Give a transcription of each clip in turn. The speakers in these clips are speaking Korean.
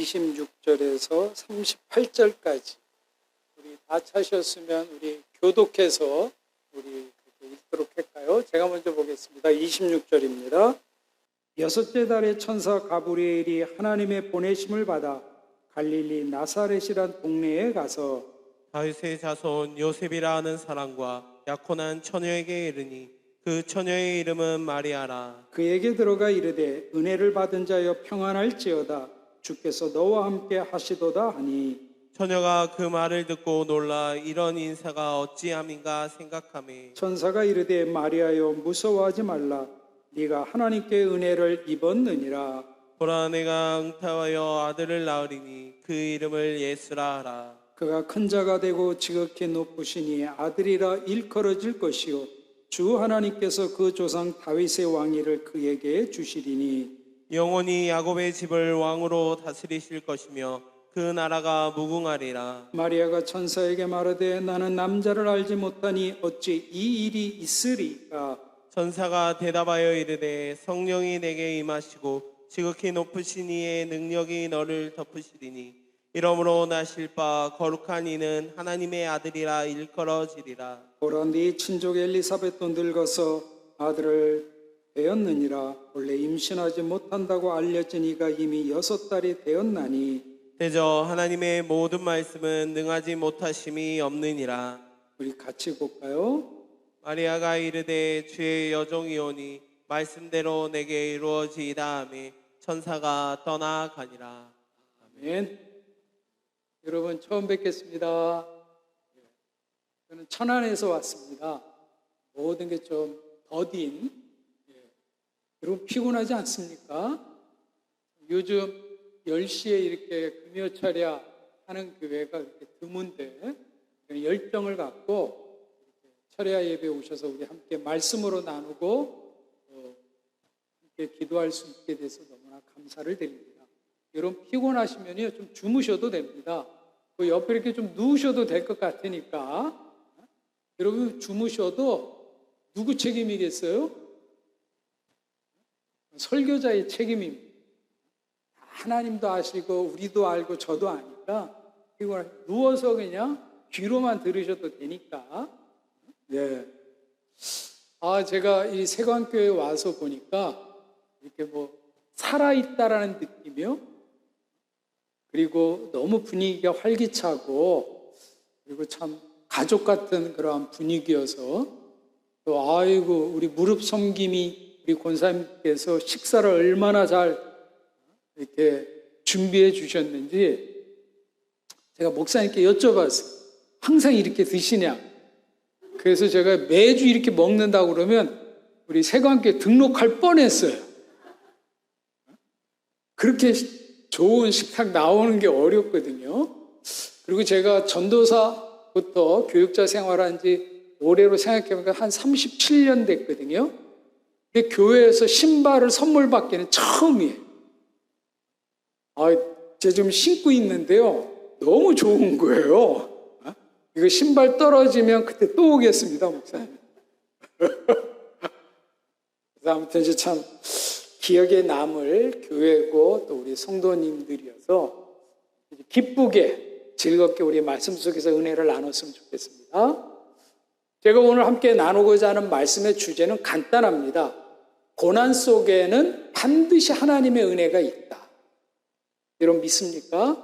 26절에서 38절까지 우리 다 차셨으면 우리 교독해서 우리 읽도록 할까요? 제가 먼저 보겠습니다. 26절입니다. 여섯째 달에 천사 가브리엘이 하나님의 보내심을 받아 갈릴리 나사렛이란 동네에 가서 다윗의 자손 요셉이라 하는 사람과 약혼한 처녀에게 이르니 그 처녀의 이름은 마리아라. 그에게 들어가 이르되 은혜를 받은 자여 평안할지어다 주께서 너와 함께 하시도다 하니 처녀가 그 말을 듣고 놀라 이런 인사가 어찌함인가 생각하매 천사가 이르되 마리아여 무서워하지 말라 네가 하나님께 은혜를 입었느니라. 보라 내가 잉타하여 아들을 낳으리니 그 이름을 예수라 하라. 그가 큰 자가 되고 지극히 높으시니 아들이라 일컬어질 것이요 주 하나님께서 그 조상 다윗의 왕위를 그에게 주시리니 영원히 야곱의 집을 왕으로 다스리실 것이며 그 나라가 무궁하리라. 마리아가 천사에게 말하되 나는 남자를 알지 못하니 어찌 이 일이 있으리까. 천사가 대답하여 이르되 성령이 내게 임하시고 지극히 높으신 이의 능력이 너를 덮으시리니 이러므로 나실 바 거룩한 이는 하나님의 아들이라 일컬어지리라. 보라 네 친족 엘리사벳도 늙어서 아들을 배었느니라. 원래 임신하지 못한다고 알려진 이가 이미 6달이 되었나니 대저 하나님의 모든 말씀은 능하지 못하심이 없느니라. 우리 같이 볼까요? 마리아가 이르되 주의 여종이오니 말씀대로 내게 이루어지이다 하며 천사가 떠나가니라. 아멘. 여러분 처음 뵙겠습니다. 저는 천안에서 왔습니다. 모든 게 좀 더딘. 여러분 피곤하지 않습니까? 요즘 10시에 이렇게 금요철야 하는 교회가 이렇게 드문데 열정을 갖고 철야 예배에 오셔서 우리 함께 말씀으로 나누고 함께 기도할 수 있게 돼서 너무나 감사를 드립니다. 여러분 피곤하시면요 좀 주무셔도 됩니다. 그 옆에 이렇게 좀 누우셔도 될 것 같으니까 여러분 주무셔도 누구 책임이겠어요? 설교자의 책임입니다. 하나님도 아시고 우리도 알고 저도 아니까 누워서 그냥 귀로만 들으셔도 되니까. 네. 제가 이 세관교회에 와서 보니까 이렇게 뭐 살아있다라는 느낌이요. 그리고 너무 분위기가 활기차고 그리고 참 가족 같은 그러한 분위기여서 또 아이고 우리 무릎 섬김이 우리 권사님께서 식사를 얼마나 잘 이렇게 준비해 주셨는지 제가 목사님께 여쭤봤어요. 항상 이렇게 드시냐? 그래서 제가 매주 이렇게 먹는다고 그러면 우리 세관교회 등록할 뻔했어요. 그렇게 좋은 식탁 나오는 게 어렵거든요. 그리고 제가 전도사부터 교육자 생활한 지 올해로 생각해보니까 한 37년 됐거든요. 근데 교회에서 신발을 선물 받기는 처음이에요. 제가 지금 신고 있는데요. 너무 좋은 거예요. 이거 신발 떨어지면 그때 또 오겠습니다, 목사님. 그래서 아무튼 이제 참 기억에 남을 교회고 또 우리 성도님들이어서 기쁘게 즐겁게 우리 말씀 속에서 은혜를 나눴으면 좋겠습니다. 제가 오늘 함께 나누고자 하는 말씀의 주제는 간단합니다. 고난 속에는 반드시 하나님의 은혜가 있다. 여러분 믿습니까?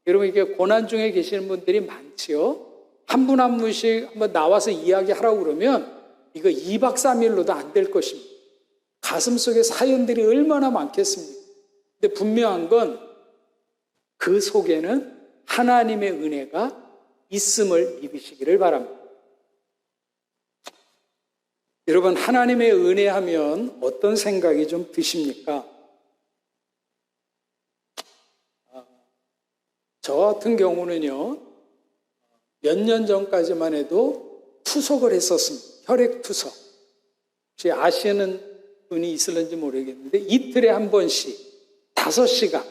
여러분 이게 고난 중에 계시는 분들이 많지요. 한 분 한 분씩 한번 나와서 이야기하라고 그러면 이거 2박 3일로도 안 될 것입니다. 가슴 속에 사연들이 얼마나 많겠습니까? 근데 분명한 건 그 속에는 하나님의 은혜가 있음을 믿으시기를 바랍니다. 여러분 하나님의 은혜 하면 어떤 생각이 좀 드십니까? 저 같은 경우는요. 몇 년 전까지만 해도 투석을 했었습니다. 혈액투석. 혹시 아시는 분이 있을는지 모르겠는데 이틀에 한 번씩 5시간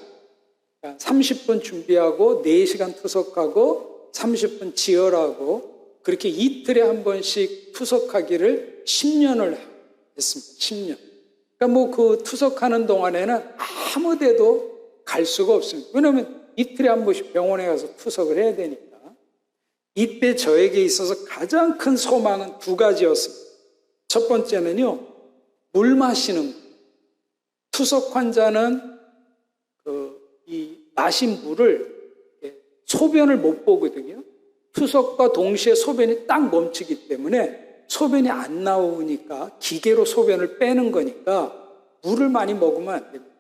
30분 준비하고 4시간 투석하고 30분 지혈하고 그렇게 이틀에 한 번씩 투석하기를 10년을 했습니다. 10년. 그러니까 뭐 그 투석하는 동안에는 아무 데도 갈 수가 없습니다. 왜냐하면 이틀에 한 번씩 병원에 가서 투석을 해야 되니까. 이때 저에게 있어서 가장 큰 소망은 두 가지였습니다. 첫 번째는요, 물 마시는 거. 투석 환자는 이 마신 물을 소변을 못 보거든요. 투석과 동시에 소변이 딱 멈추기 때문에 소변이 안 나오니까 기계로 소변을 빼는 거니까 물을 많이 먹으면 안 됩니다.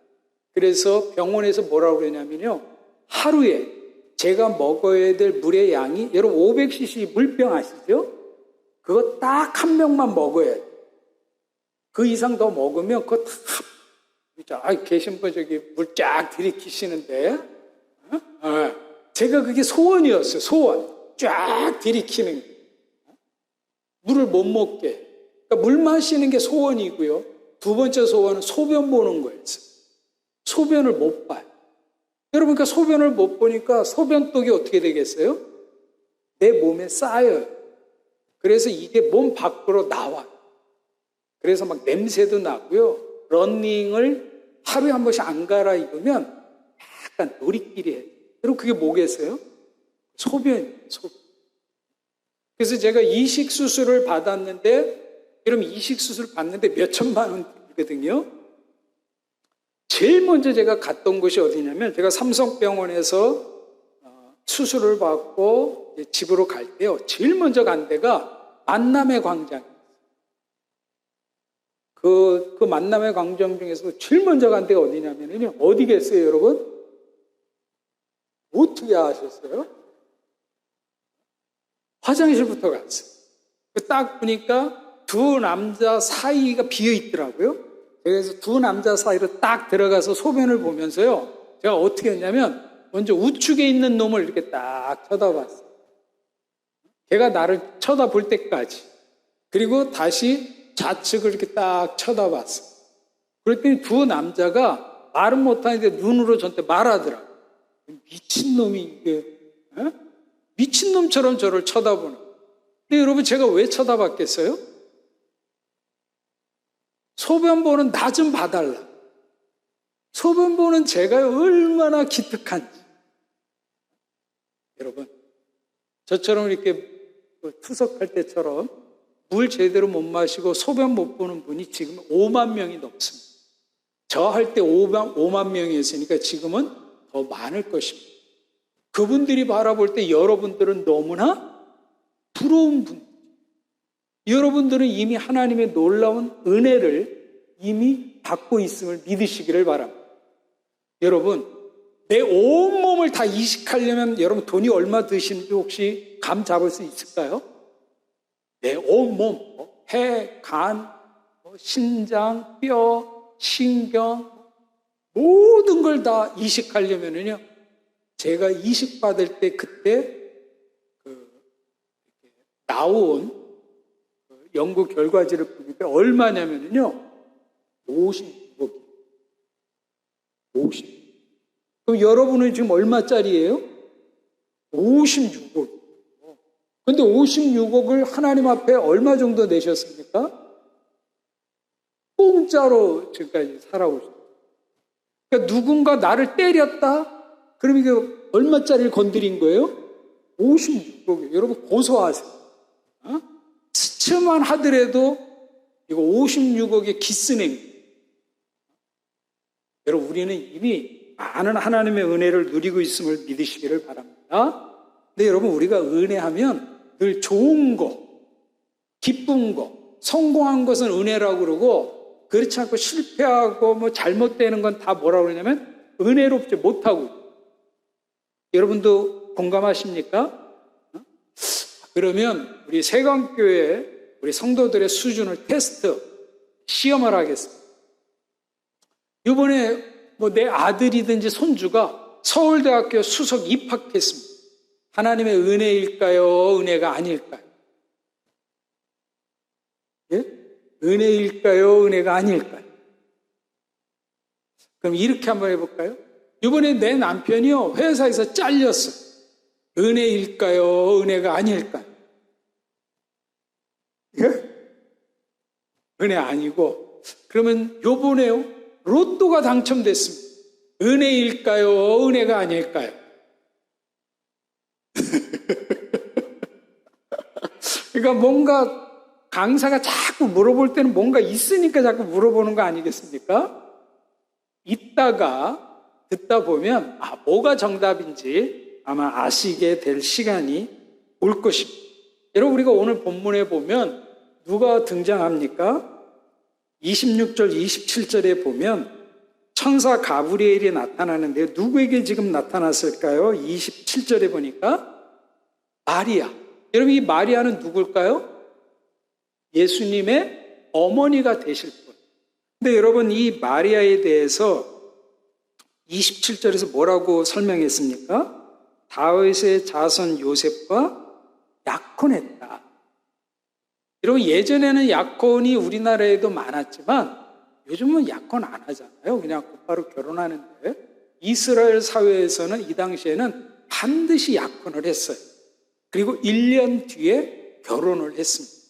그래서 병원에서 뭐라고 그러냐면요, 하루에 제가 먹어야 될 물의 양이, 여러분 500cc 물병 아시죠? 그거 딱 한 병만 먹어야 돼요. 그 이상 더 먹으면 그거 다 계신 분 저기 물 쫙 들이키시는데, 제가 그게 소원이었어요. 소원. 쫙 들이키는 게. 물을 못 먹게. 그러니까 물 마시는 게 소원이고요. 두 번째 소원은 소변 보는 거였어요. 소변을 못 봐요. 여러분, 그러니까 소변을 못 보니까 소변독이 어떻게 되겠어요? 내 몸에 쌓여요. 그래서 이게 몸 밖으로 나와요. 그래서 막 냄새도 나고요. 러닝을 하루에 한 번씩 안 갈아입으면 약간 놀이끼리 해요. 여러분, 그게 뭐겠어요? 소변이에요. 그래서 제가 이식 수술을 받았는데, 여러분 이식 수술 받는데 몇 천만 원 들거든요. 제일 먼저 제가 갔던 곳이 어디냐면, 제가 삼성병원에서 수술을 받고 집으로 갈 때요, 제일 먼저 간 데가 만남의 광장이었어요. 그 만남의 광장 중에서 제일 먼저 간 데가 어디냐면요, 어디겠어요, 여러분? 어떻게 아셨어요? 화장실부터 갔어요. 딱 보니까 두 남자 사이가 비어 있더라고요. 그래서 두 남자 사이로 딱 들어가서 소변을 보면서요, 제가 어떻게 했냐면, 먼저 우측에 있는 놈을 이렇게 딱 쳐다봤어요. 걔가 나를 쳐다볼 때까지. 그리고 다시 좌측을 이렇게 딱 쳐다봤어요. 그랬더니 두 남자가 말은 못하는데 눈으로 저한테 말하더라고요. 미친놈이 이게, 미친놈처럼 저를 쳐다보는. 근데 여러분, 제가 왜 쳐다봤겠어요? 소변 보는 나 좀 봐달라. 소변 보는 제가 얼마나 기특한지. 여러분, 저처럼 이렇게 투석할 때처럼 물 제대로 못 마시고 소변 못 보는 분이 지금 5만 명이 넘습니다. 저 할 때 5만 명이었으니까 지금은 더 많을 것입니다. 그분들이 바라볼 때 여러분들은 너무나 부러운 분들. 여러분들은 이미 하나님의 놀라운 은혜를 이미 받고 있음을 믿으시기를 바랍니다. 여러분, 내 온몸을 다 이식하려면 여러분 돈이 얼마 드시는지 혹시 감 잡을 수 있을까요? 내 온몸, 폐, 간, 신장, 뼈, 신경, 모든 걸 다 이식하려면요, 제가 이식받을 때 그때 나온 연구 결과지를 보니까 얼마냐면요, 56억. 50. 그럼 여러분은 지금 얼마짜리예요? 56억. 근데 56억을 하나님 앞에 얼마 정도 내셨습니까? 공짜로 지금까지 살아오셨어요. 그러니까 누군가 나를 때렸다? 그럼 이게 얼마짜리를 건드린 거예요? 56억이에요. 여러분 고소하세요. 스치만 하더라도 이거 56억의 기스냄. 여러분, 우리는 이미 많은 하나님의 은혜를 누리고 있음을 믿으시기를 바랍니다. 근데 여러분, 우리가 은혜하면 늘 좋은 거, 기쁜 거, 성공한 것은 은혜라고 그러고, 그렇지 않고 실패하고 뭐 잘못되는 건 다 뭐라고 그러냐면 은혜롭지 못하고. 여러분도 공감하십니까? 그러면 우리 세강교회 우리 성도들의 수준을 테스트, 시험을 하겠습니다. 이번에 뭐 내 아들이든지 손주가 서울대학교 수석 입학했습니다. 하나님의 은혜일까요? 은혜가 아닐까요? 예? 은혜일까요? 은혜가 아닐까요? 그럼 이렇게 한번 해볼까요? 이번에 내 남편이요, 회사에서 잘렸어요. 은혜일까요? 은혜가 아닐까요? 예? 은혜 아니고, 그러면 요번에요, 로또가 당첨됐습니다. 은혜일까요? 은혜가 아닐까요? 그러니까 뭔가 강사가 자꾸 물어볼 때는 뭔가 있으니까 자꾸 물어보는 거 아니겠습니까? 있다가 듣다 보면 뭐가 정답인지 아마 아시게 될 시간이 올 것입니다. 여러분, 우리가 오늘 본문에 보면 누가 등장합니까? 26절, 27절에 보면 천사 가브리엘이 나타나는데 누구에게 지금 나타났을까요? 27절에 보니까 마리아. 여러분, 이 마리아는 누굴까요? 예수님의 어머니가 되실 분. 근데 여러분, 이 마리아에 대해서 27절에서 뭐라고 설명했습니까? 다윗의 자손 요셉과 약혼했다. 여러분, 예전에는 약혼이 우리나라에도 많았지만 요즘은 약혼 안 하잖아요. 그냥 곧바로 결혼하는데, 이스라엘 사회에서는 이 당시에는 반드시 약혼을 했어요. 그리고 1년 뒤에 결혼을 했습니다.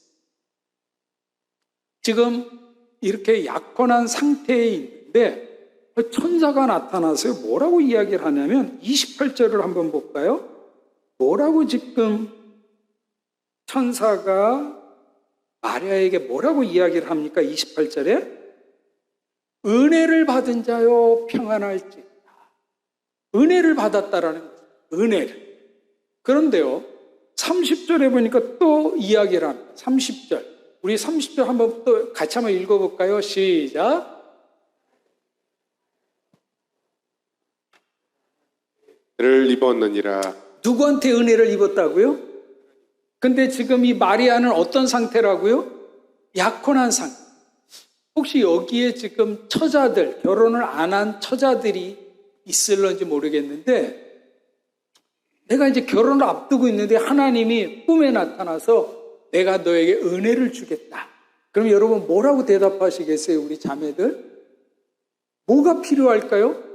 지금 이렇게 약혼한 상태에 있는데 천사가 나타나서요, 뭐라고 이야기를 하냐면 28절을 한번 볼까요? 뭐라고 지금 천사가 마리아에게 뭐라고 이야기를 합니까? 28절에 은혜를 받은 자요 평안할지어다. 은혜를 받았다라는 거죠. 은혜를. 그런데요, 30절에 보니까 또 이야기를 합니다. 30절. 우리 30절 한번 또 같이 한번 읽어볼까요? 시작. 은혜를 입었느니라. 누구한테 은혜를 입었다고요? 근데 지금 이 마리아는 어떤 상태라고요? 약혼한 상태. 혹시 여기에 지금 처자들, 결혼을 안 한 처자들이 있을런지 모르겠는데, 내가 이제 결혼을 앞두고 있는데 하나님이 꿈에 나타나서 내가 너에게 은혜를 주겠다. 그럼 여러분 뭐라고 대답하시겠어요? 우리 자매들? 뭐가 필요할까요?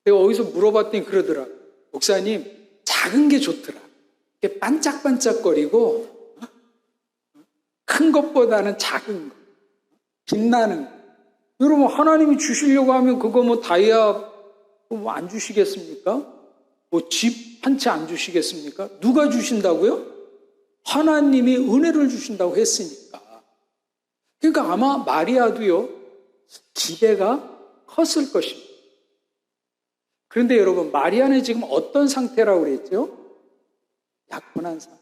내가 어디서 물어봤더니 그러더라. 목사님, 작은 게 좋더라. 이렇게 반짝반짝거리고 큰 것보다는 작은 거, 빛나는 거. 여러분, 하나님이 주시려고 하면 그거 뭐 다이아 뭐 안 주시겠습니까? 뭐 집 한 채 안 주시겠습니까? 누가 주신다고요? 하나님이 은혜를 주신다고 했으니까. 그러니까 아마 마리아도요, 기대가 컸을 것입니다. 그런데 여러분, 마리아는 지금 어떤 상태라고 그랬죠? 약혼한 상태.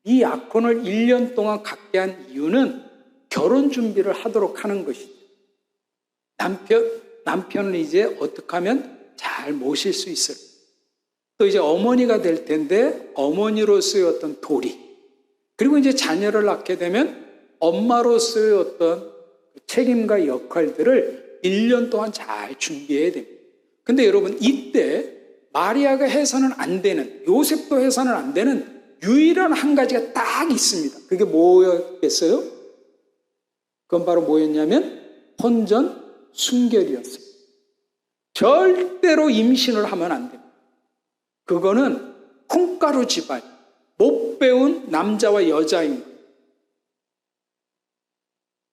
이 약혼을 1년 동안 갖게 한 이유는 결혼 준비를 하도록 하는 것이죠. 남편을 이제 어떻게 하면 잘 모실 수 있을까? 또 이제 어머니가 될 텐데 어머니로서의 어떤 도리, 그리고 이제 자녀를 낳게 되면 엄마로서의 어떤 책임과 역할들을 1년 동안 잘 준비해야 됩니다. 근데 여러분, 이때 마리아가 해서는 안 되는, 요셉도 해서는 안 되는 유일한 한 가지가 딱 있습니다. 그게 뭐였겠어요? 그건 바로 뭐였냐면 혼전 순결이었습니다. 절대로 임신을 하면 안 됩니다. 그거는 콩가루 집안, 못 배운 남자와 여자인 거예요.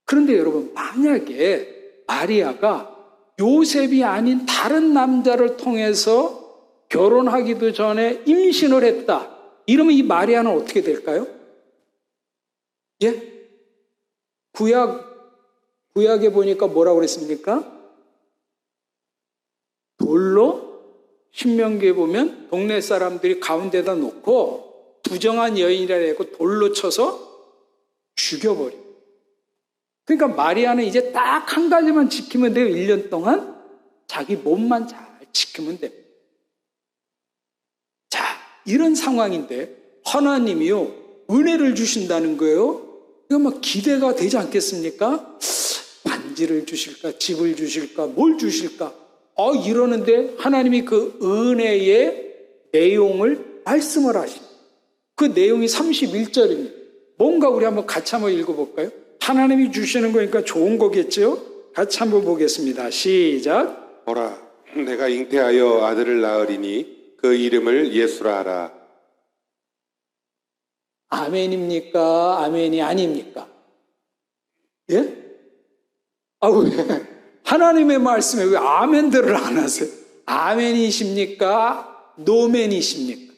그런데 여러분, 만약에 마리아가 요셉이 아닌 다른 남자를 통해서 결혼하기도 전에 임신을 했다. 이러면 이 마리아는 어떻게 될까요? 예? 구약에 보니까 뭐라고 그랬습니까? 돌로, 신명기에 보면 동네 사람들이 가운데다 놓고 부정한 여인이라 해서 돌로 쳐서 죽여버려. 그러니까 마리아는 이제 딱 한 가지만 지키면 돼요. 1년 동안 자기 몸만 잘 지키면 됩니다. 자, 이런 상황인데 하나님이요, 은혜를 주신다는 거예요. 이거 막 기대가 되지 않겠습니까? 반지를 주실까, 집을 주실까, 뭘 주실까? 이러는데 하나님이 그 은혜의 내용을 말씀을 하십니다. 그 내용이 31절입니다. 뭔가 우리 한번 같이 한번 읽어볼까요? 하나님이 주시는 거니까 좋은 거겠죠? 같이 한번 보겠습니다. 시작. 보라, 내가 잉태하여 아들을 낳으리니 그 이름을 예수라 하라. 아멘입니까? 아멘이 아닙니까? 예? 왜? 하나님의 말씀에 왜 아멘들을 안 하세요? 아멘이십니까? 노멘이십니까?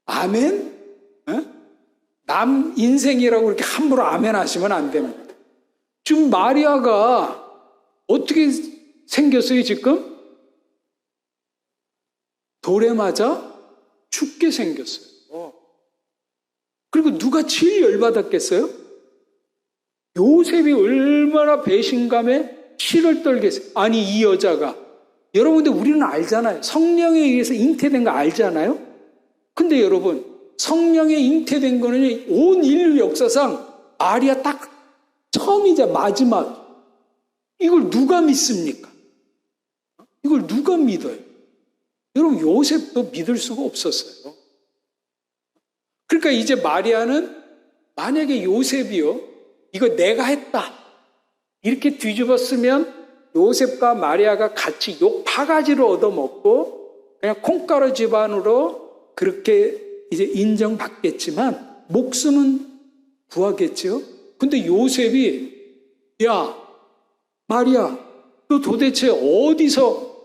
아멘? 어? 남 인생이라고 이렇게 함부로 아멘 하시면 안 됩니다. 지금 마리아가 어떻게 생겼어요, 지금? 돌에 맞아 죽게 생겼어요. 그리고 누가 제일 열받았겠어요? 요셉이 얼마나 배신감에 실을 떨겠어요. 아니, 이 여자가. 여러분들 우리는 알잖아요. 성령에 의해서 잉태된 거 알잖아요. 근데 여러분, 성령에 잉태된 거는 온 인류 역사상 마리아 딱 처음이자 마지막. 이걸 누가 믿습니까? 이걸 누가 믿어요? 여러분, 요셉도 믿을 수가 없었어요. 그러니까 이제 마리아는 만약에 요셉이요, 이거 내가 했다, 이렇게 뒤집었으면 요셉과 마리아가 같이 욕 바가지를 얻어먹고 그냥 콩가루 집안으로 그렇게 이제 인정받겠지만 목숨은 구하겠죠. 근데 요셉이, 야, 마리아, 너 도대체 어디서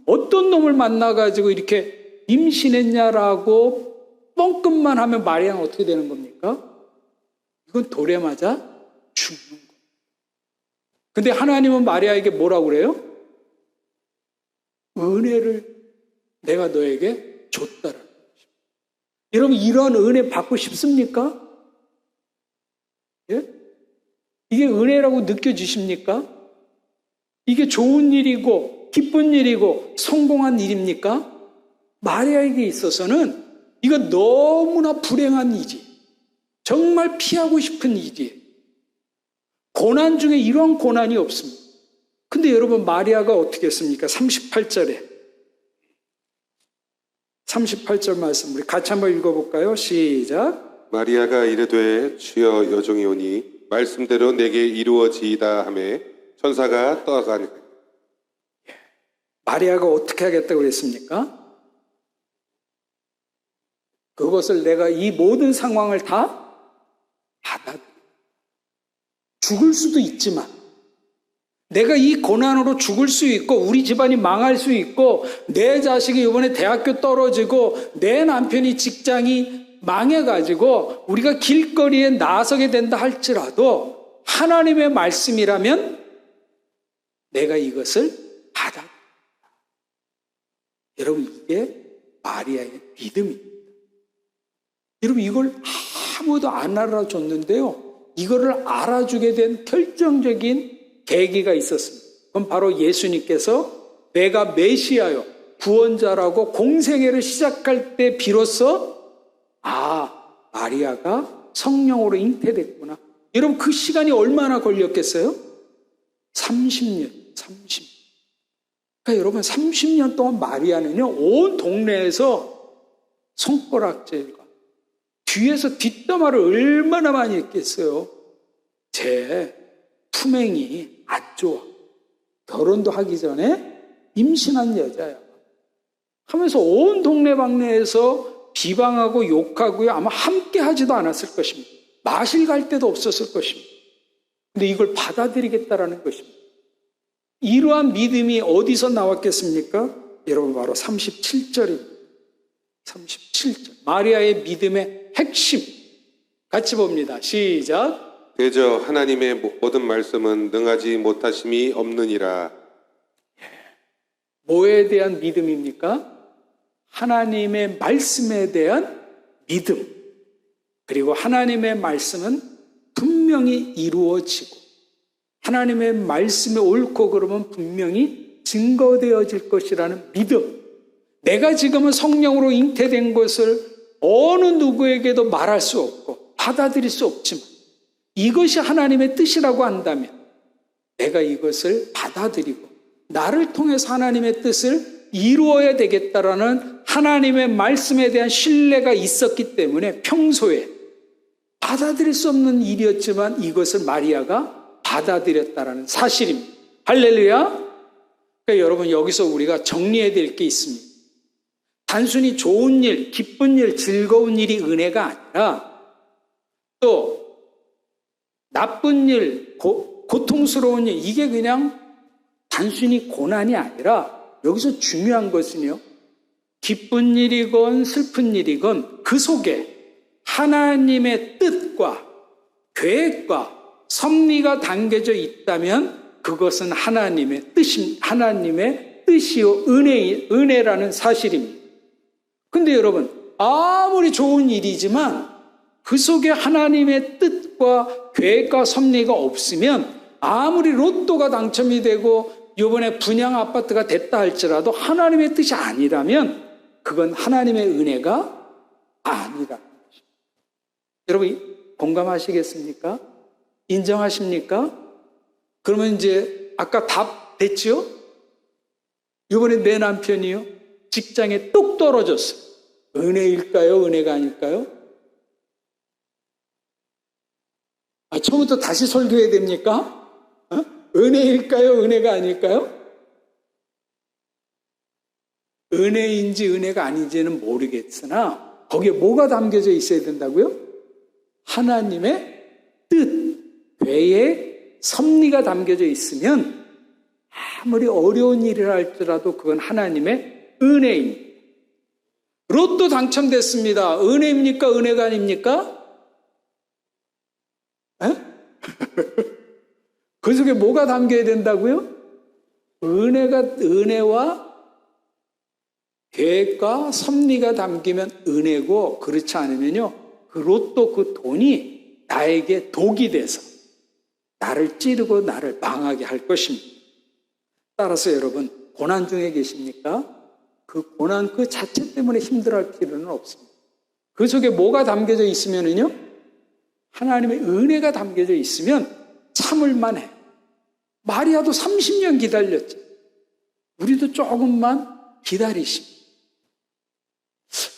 어떤 놈을 만나가지고 이렇게 임신했냐라고 뻥끗만 하면 마리아는 어떻게 되는 겁니까? 이건 돌에 맞아 죽는 거예요. 근데 하나님은 마리아에게 뭐라고 그래요? 은혜를 내가 너에게 줬다라는 거죠. 여러분, 이런 은혜 받고 싶습니까? 예? 이게 은혜라고 느껴지십니까? 이게 좋은 일이고 기쁜 일이고 성공한 일입니까? 마리아에게 있어서는 이거 너무나 불행한 일이, 정말 피하고 싶은 일이에요. 고난 중에 이런 고난이 없습니다. 근데 여러분, 마리아가 어떻게 했습니까? 38절에 38절 말씀 우리 같이 한번 읽어볼까요? 시작. 마리아가 이르되 주여 여종이 오니 말씀대로 내게 이루어지이다 하매 천사가 떠가니. 마리아가 어떻게 하겠다고 그랬습니까? 그것을 내가 이 모든 상황을 다 받아들여. 죽을 수도 있지만, 내가 이 고난으로 죽을 수 있고 우리 집안이 망할 수 있고 내 자식이 이번에 대학교 떨어지고 내 남편이 직장이 망해가지고 우리가 길거리에 나서게 된다 할지라도 하나님의 말씀이라면 내가 이것을 받아. 여러분, 이게 마리아의 믿음입니다. 여러분, 이걸 아무도 안 알아줬는데요, 이거를 알아주게 된 결정적인 계기가 있었습니다. 그건 바로 예수님께서 내가 메시아요, 구원자라고 공생애를 시작할 때 비로소 마리아가 성령으로 잉태됐구나. 여러분, 그 시간이 얼마나 걸렸겠어요? 30년. 그러니까 여러분, 30년 동안 마리아는요, 온 동네에서 손가락질과 뒤에서 뒷담화를 얼마나 많이 했겠어요. 제 품행이 안 좋아. 결혼도 하기 전에 임신한 여자야. 하면서 온 동네방네에서 비방하고 욕하고요. 아마 함께 하지도 않았을 것입니다. 마실 갈 데도 없었을 것입니다. 근데 이걸 받아들이겠다라는 것입니다. 이러한 믿음이 어디서 나왔겠습니까? 여러분, 바로 37절입니다. 37절. 마리아의 믿음의 핵심. 같이 봅니다. 시작. 대저 하나님의 모든 말씀은 능하지 못하심이 없느니라. 뭐에 대한 믿음입니까? 하나님의 말씀에 대한 믿음. 그리고 하나님의 말씀은 분명히 이루어지고 하나님의 말씀이 옳고 그러면 분명히 증거되어질 것이라는 믿음. 내가 지금은 성령으로 잉태된 것을 어느 누구에게도 말할 수 없고 받아들일 수 없지만 이것이 하나님의 뜻이라고 한다면 내가 이것을 받아들이고 나를 통해서 하나님의 뜻을 이루어야 되겠다라는 하나님의 말씀에 대한 신뢰가 있었기 때문에 평소에 받아들일 수 없는 일이었지만 이것을 마리아가 받아들였다라는 사실입니다. 할렐루야. 그러니까 여러분, 여기서 우리가 정리해야 될 게 있습니다. 단순히 좋은 일, 기쁜 일, 즐거운 일이 은혜가 아니라 또 나쁜 일, 고통스러운 일, 이게 그냥 단순히 고난이 아니라 여기서 중요한 것은요, 기쁜 일이건 슬픈 일이건 그 속에 하나님의 뜻과 계획과 섭리가 담겨져 있다면 그것은 하나님의 뜻이요 은혜라는 사실입니다. 근데 여러분, 아무리 좋은 일이지만 그 속에 하나님의 뜻과 계획과 섭리가 없으면 아무리 로또가 당첨이 되고 이번에 분양 아파트가 됐다 할지라도 하나님의 뜻이 아니라면 그건 하나님의 은혜가 아니라는 것입니다. 여러분 공감하시겠습니까? 인정하십니까? 그러면 이제 아까 답 됐죠? 이번에 내 남편이요, 직장에 뚝 떨어졌어요. 은혜일까요? 은혜가 아닐까요? 처음부터 다시 설교해야 됩니까? 은혜일까요? 은혜가 아닐까요? 은혜인지 은혜가 아닌지는 모르겠으나 거기에 뭐가 담겨져 있어야 된다고요? 하나님의 뜻, 계획, 섭리가 담겨져 있으면 아무리 어려운 일이라 할지라도 그건 하나님의 은혜입니다. 로또 당첨됐습니다. 은혜입니까? 은혜가 아닙니까? 그 속에 뭐가 담겨야 된다고요? 은혜와 계획과 섭리가 담기면 은혜고, 그렇지 않으면요, 그 로또 그 돈이 나에게 독이 돼서 나를 찌르고 나를 망하게 할 것입니다. 따라서 여러분, 고난 중에 계십니까? 그 고난 그 자체 때문에 힘들어할 필요는 없습니다. 그 속에 뭐가 담겨져 있으면은요, 하나님의 은혜가 담겨져 있으면 참을만 해. 마리아도 30년 기다렸죠. 우리도 조금만 기다리십니다.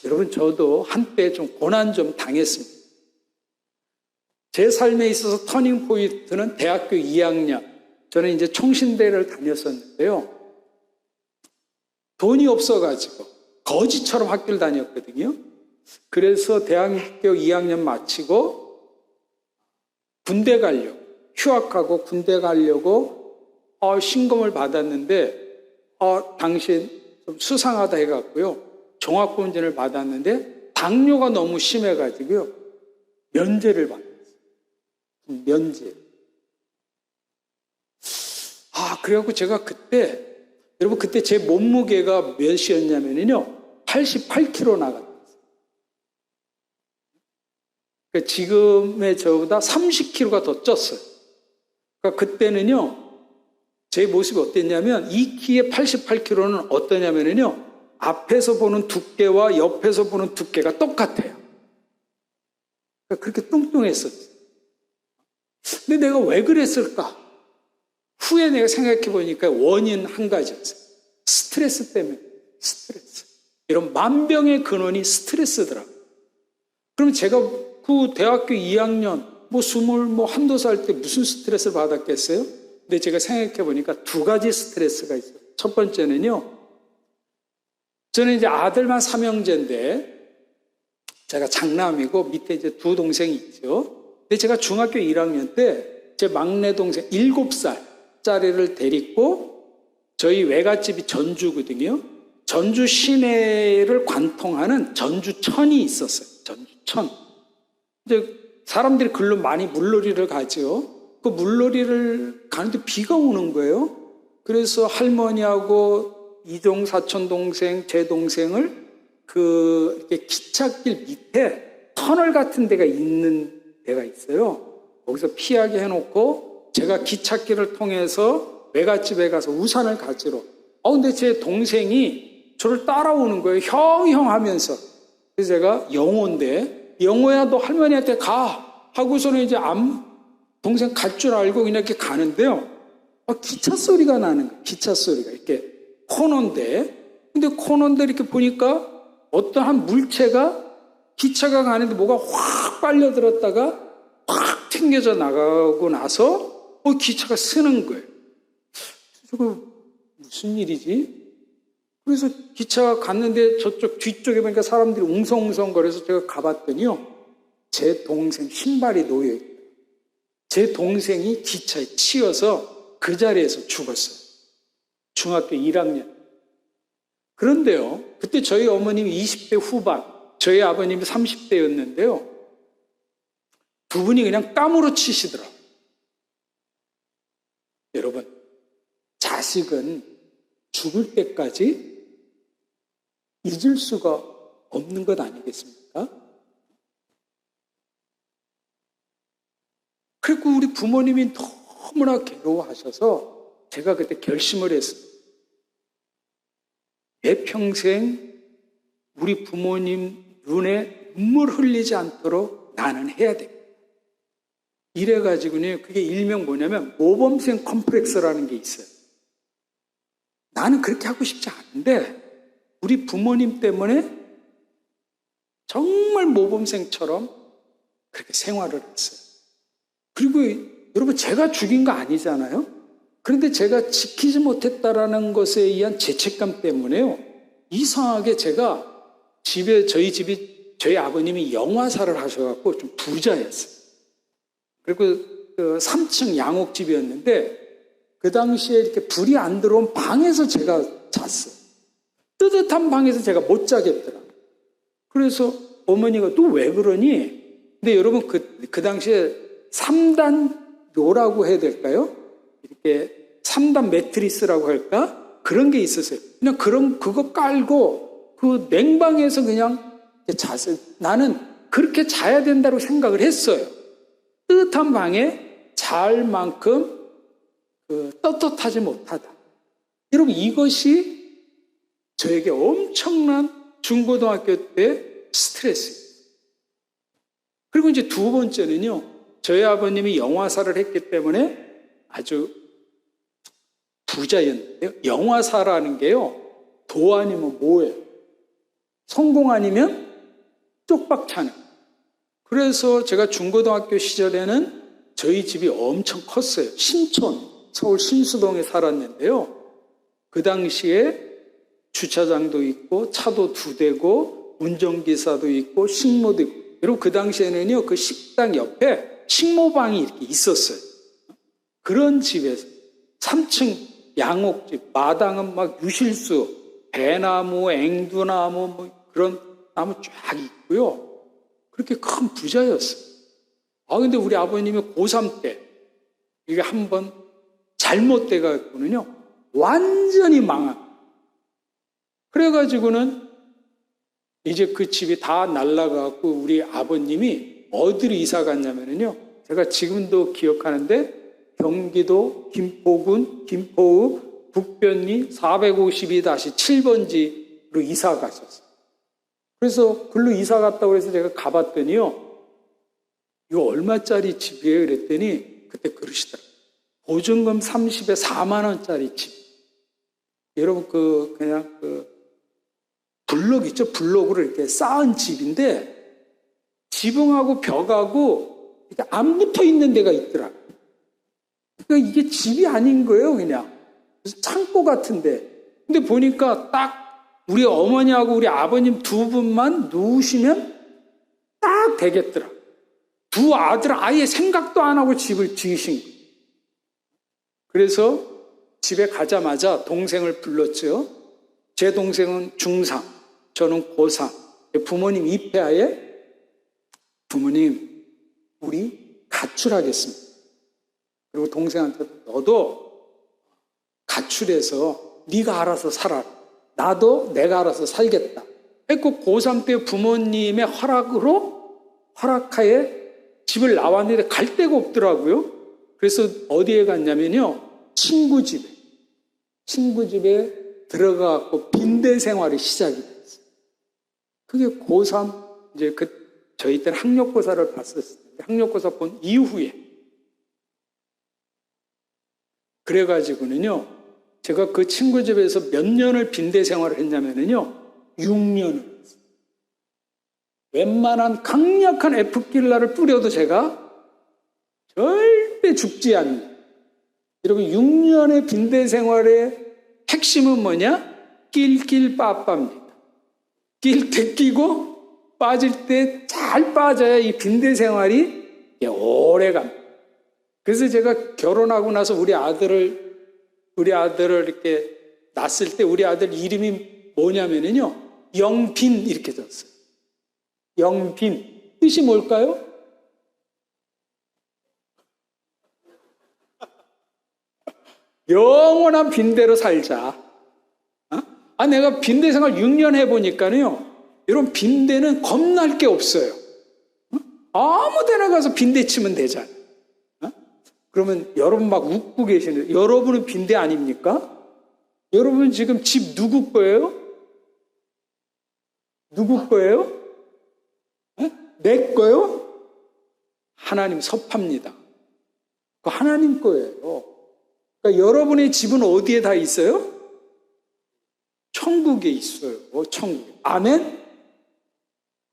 여러분, 저도 한때 좀 고난 좀 당했습니다. 제 삶에 있어서 터닝 포인트는 대학교 2학년. 저는 이제 총신대를 다녔었는데요. 돈이 없어가지고 거지처럼 학교를 다녔거든요. 그래서 대학교 2학년 마치고 군대 가려고, 휴학하고 군대 가려고 신검을 받았는데 당시에 좀 수상하다 해갖고요, 종합군진을 받았는데 당뇨가 너무 심해가지고요, 면제를 받았어요. 면제. 그래갖고 제가 그때, 여러분, 그때 제 몸무게가 몇이었냐면요, 88kg 나갔어요. 그러니까 지금의 저보다 30kg가 더 쪘어요. 그러니까 그때는요, 제 모습이 어땠냐면, 이 키에 88kg는 어떠냐면요, 앞에서 보는 두께와 옆에서 보는 두께가 똑같아요. 그러니까 그렇게 뚱뚱했었어요. 근데 내가 왜 그랬을까? 후에 내가 생각해 보니까 원인 한 가지였어요. 스트레스 때문에. 스트레스. 이런 만병의 근원이 스트레스더라고요. 그러면 제가 그 대학교 2학년, 한두 살 때 무슨 스트레스를 받았겠어요? 근데 제가 생각해 보니까 두 가지 스트레스가 있어요. 첫 번째는요, 저는 이제 아들만 삼형제인데, 제가 장남이고 밑에 이제 두 동생이 있죠. 근데 제가 중학교 1학년 때 제 막내 동생 7살짜리를 데리고 저희 외갓집이 전주거든요. 전주 시내를 관통하는 전주천이 있었어요. 전주천. 이제 사람들이 글로 많이 물놀이를 가죠. 그 물놀이를 가는데 비가 오는 거예요. 그래서 할머니하고 이종 사촌 동생, 제 동생을 이렇게 기찻길 밑에 터널 같은 데가 있는 데가 있어요. 거기서 피하게 해놓고 제가 기찻길을 통해서 외갓집에 가서 우산을 가지러. 근데 제 동생이 저를 따라오는 거예요. 형 하면서. 그래서 제가 영호인데, 영호야 너 할머니한테 가 하고서는 이제 동생 갈 줄 알고 그냥 이렇게 가는데요. 기차 소리가 나는 거예요. 기차 소리가 이렇게 코너인데, 근데 코너인데 이렇게 보니까 어떠한 물체가 기차가 가는데 뭐가 확 빨려들었다가 확 튕겨져 나가고 나서 기차가 쓰는 거예요. 저거 무슨 일이지? 그래서 기차가 갔는데 저쪽 뒤쪽에 보니까 사람들이 웅성웅성거려서 제가 가봤더니요, 제 동생 신발이 놓여있어요. 제 동생이 기차에 치여서 그 자리에서 죽었어요. 중학교 1학년. 그런데요, 그때 저희 어머님이 20대 후반, 저희 아버님이 30대였는데요. 두 분이 그냥 깜으로 치시더라고요. 여러분, 자식은 죽을 때까지 잊을 수가 없는 것 아니겠습니까? 그리고 우리 부모님이 너무나 괴로워하셔서 제가 그때 결심을 했습니다. 내 평생 우리 부모님 눈에 눈물 흘리지 않도록 나는 해야 돼. 이래가지고는 그게 일명 뭐냐면 모범생 컴플렉스라는 게 있어요. 나는 그렇게 하고 싶지 않은데 우리 부모님 때문에 정말 모범생처럼 그렇게 생활을 했어요. 그리고 여러분 제가 죽인 거 아니잖아요. 그런데 제가 지키지 못했다라는 것에 의한 죄책감 때문에요. 이상하게 제가 저희 아버님이 영화사를 하셔갖고 좀 부자였어요. 그리고 그 3층 양옥집이었는데 그 당시에 이렇게 불이 안 들어온 방에서 제가 잤어요. 뜨뜻한 방에서 제가 못 자겠더라고요. 그래서 어머니가 또 왜 그러니? 근데 여러분 그 당시에 3단요라고 해야 될까요? 이렇게 3단 매트리스라고 할까? 그런 게 있었어요. 그냥 그거 깔고 그 냉방에서 그냥 잤어요. 나는 그렇게 자야 된다고 생각을 했어요. 뜨뜻한 방에 잘 만큼 떳떳하지 못하다. 여러분 이것이 저에게 엄청난 중고등학교 때 스트레스예요. 그리고 이제 두 번째는요. 저희 아버님이 영화사를 했기 때문에 아주 부자였는데요. 영화사라는 게요. 도 아니면 뭐예요? 성공 아니면 쪽박차는. 그래서 제가 중고등학교 시절에는 저희 집이 엄청 컸어요. 신촌, 서울 신수동에 살았는데요. 그 당시에 주차장도 있고 차도 2대고 운전기사도 있고 식모도 있고. 그리고 그 당시에는요. 그 식당 옆에 식모방이 이렇게 있었어요. 그런 집에서 3층 양옥집, 마당은 막 유실수, 배나무, 앵두나무 뭐 그런 나무 쫙 있고요. 그렇게 큰 부자였어요. 근데 우리 아버님이 고3 때 이게 한번 잘못돼가지고는요. 완전히 망한. 그래가지고는 이제 그 집이 다 날라가고 우리 아버님이 어디로 이사 갔냐면요. 제가 지금도 기억하는데 경기도 김포군 김포읍 북변리 452-7번지로 이사 가셨어요. 그래서 글로 이사 갔다고 해서 제가 가봤더니요. 이거 얼마짜리 집이에요? 그랬더니 그때 그러시더라고요. 보증금 30에 4만 원짜리 집. 여러분 그냥 블록 있죠? 블록으로 이렇게 쌓은 집인데 지붕하고 벽하고 이렇게 안 붙어 있는 데가 있더라고요. 그러니까 이게 집이 아닌 거예요, 그냥. 그래서 창고 같은데. 근데 보니까 딱 우리 어머니하고 우리 아버님 두 분만 누우시면 딱 되겠더라. 두 아들은 아예 생각도 안 하고 집을 지으신 거예요. 그래서 집에 가자마자 동생을 불렀죠. 제 동생은 중3, 저는 고3. 부모님 입회하에 부모님, 우리 가출하겠습니다. 그리고 동생한테 너도 가출해서 네가 알아서 살아라. 나도 내가 알아서 살겠다. 했고 고3 때 부모님의 허락하에 집을 나왔는데 갈 데가 없더라고요. 그래서 어디에 갔냐면요. 친구 집에 들어가고 빈대 생활이 시작이 됐어요. 그게 고3 이제 저희 때는 학력고사를 봤었을 때 학력고사 본 이후에 그래가지고는요, 제가 그 친구 집에서 몇 년을 빈대 생활을 했냐면요, 6년을 했어요. 웬만한 강력한 에프킬라를 뿌려도 제가 절대 죽지 않는. 여러분, 6년의 빈대 생활의 핵심은 뭐냐? 낄낄빠빠입니다. 낄 때 끼고 빠질 때 잘 빠져야 이 빈대 생활이 오래 갑니다. 그래서 제가 결혼하고 나서 우리 아들을 이렇게 낳았을 때 우리 아들 이름이 뭐냐면요. 영빈 이렇게 졌어요. 영빈. 뜻이 뭘까요? 영원한 빈대로 살자. 내가 빈대 생활 6년 해보니까요. 여러분, 빈대는 겁날 게 없어요. 아무 데나 가서 빈대 치면 되잖아요. 그러면 여러분 막 웃고 계시는데, 여러분은 빈대 아닙니까? 여러분 지금 집 누구 거예요? 누구 거예요? 내 거요? 하나님 섭합니다. 그 하나님 거예요. 그러니까 여러분의 집은 어디에 다 있어요? 천국에 있어요. 천국. 아멘?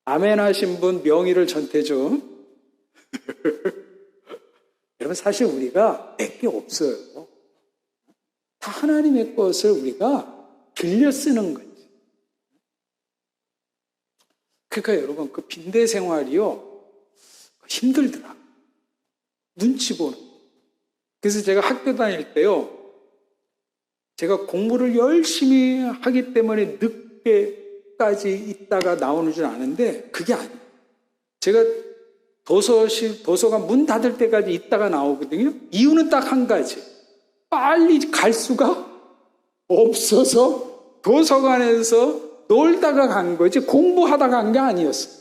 아멘 하신 분 명의를 전태 좀. 여러분 사실 우리가 내게 없어요. 다 하나님의 것을 우리가 빌려 쓰는 거지. 그러니까 여러분 그 빈대 생활이요 힘들더라. 눈치 보는. 그래서 제가 학교 다닐 때요. 제가 공부를 열심히 하기 때문에 늦게까지 있다가 나오는 줄 아는데 그게 아니에요. 제가 도서관 문 닫을 때까지 있다가 나오거든요. 이유는 딱 한 가지. 빨리 갈 수가 없어서 도서관에서 놀다가 간 거지 공부하다가 간 게 아니었어요.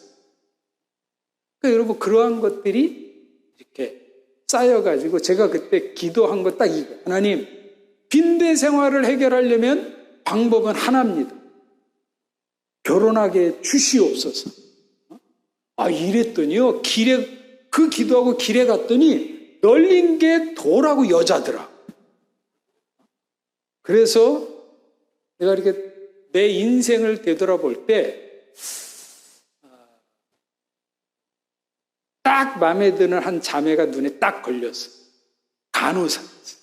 그러니까 여러분 그러한 것들이 이렇게 쌓여가지고 제가 그때 기도한 거 딱 이거. 하나님 빈대 생활을 해결하려면 방법은 하나입니다. 결혼하게 주시옵소서. 이랬더니요. 그 기도하고 길에 갔더니 널린 게 도라고 여자더라. 그래서 내가 이렇게 내 인생을 되돌아볼 때 딱 마음에 드는 한 자매가 눈에 딱 걸렸어. 간호사였어.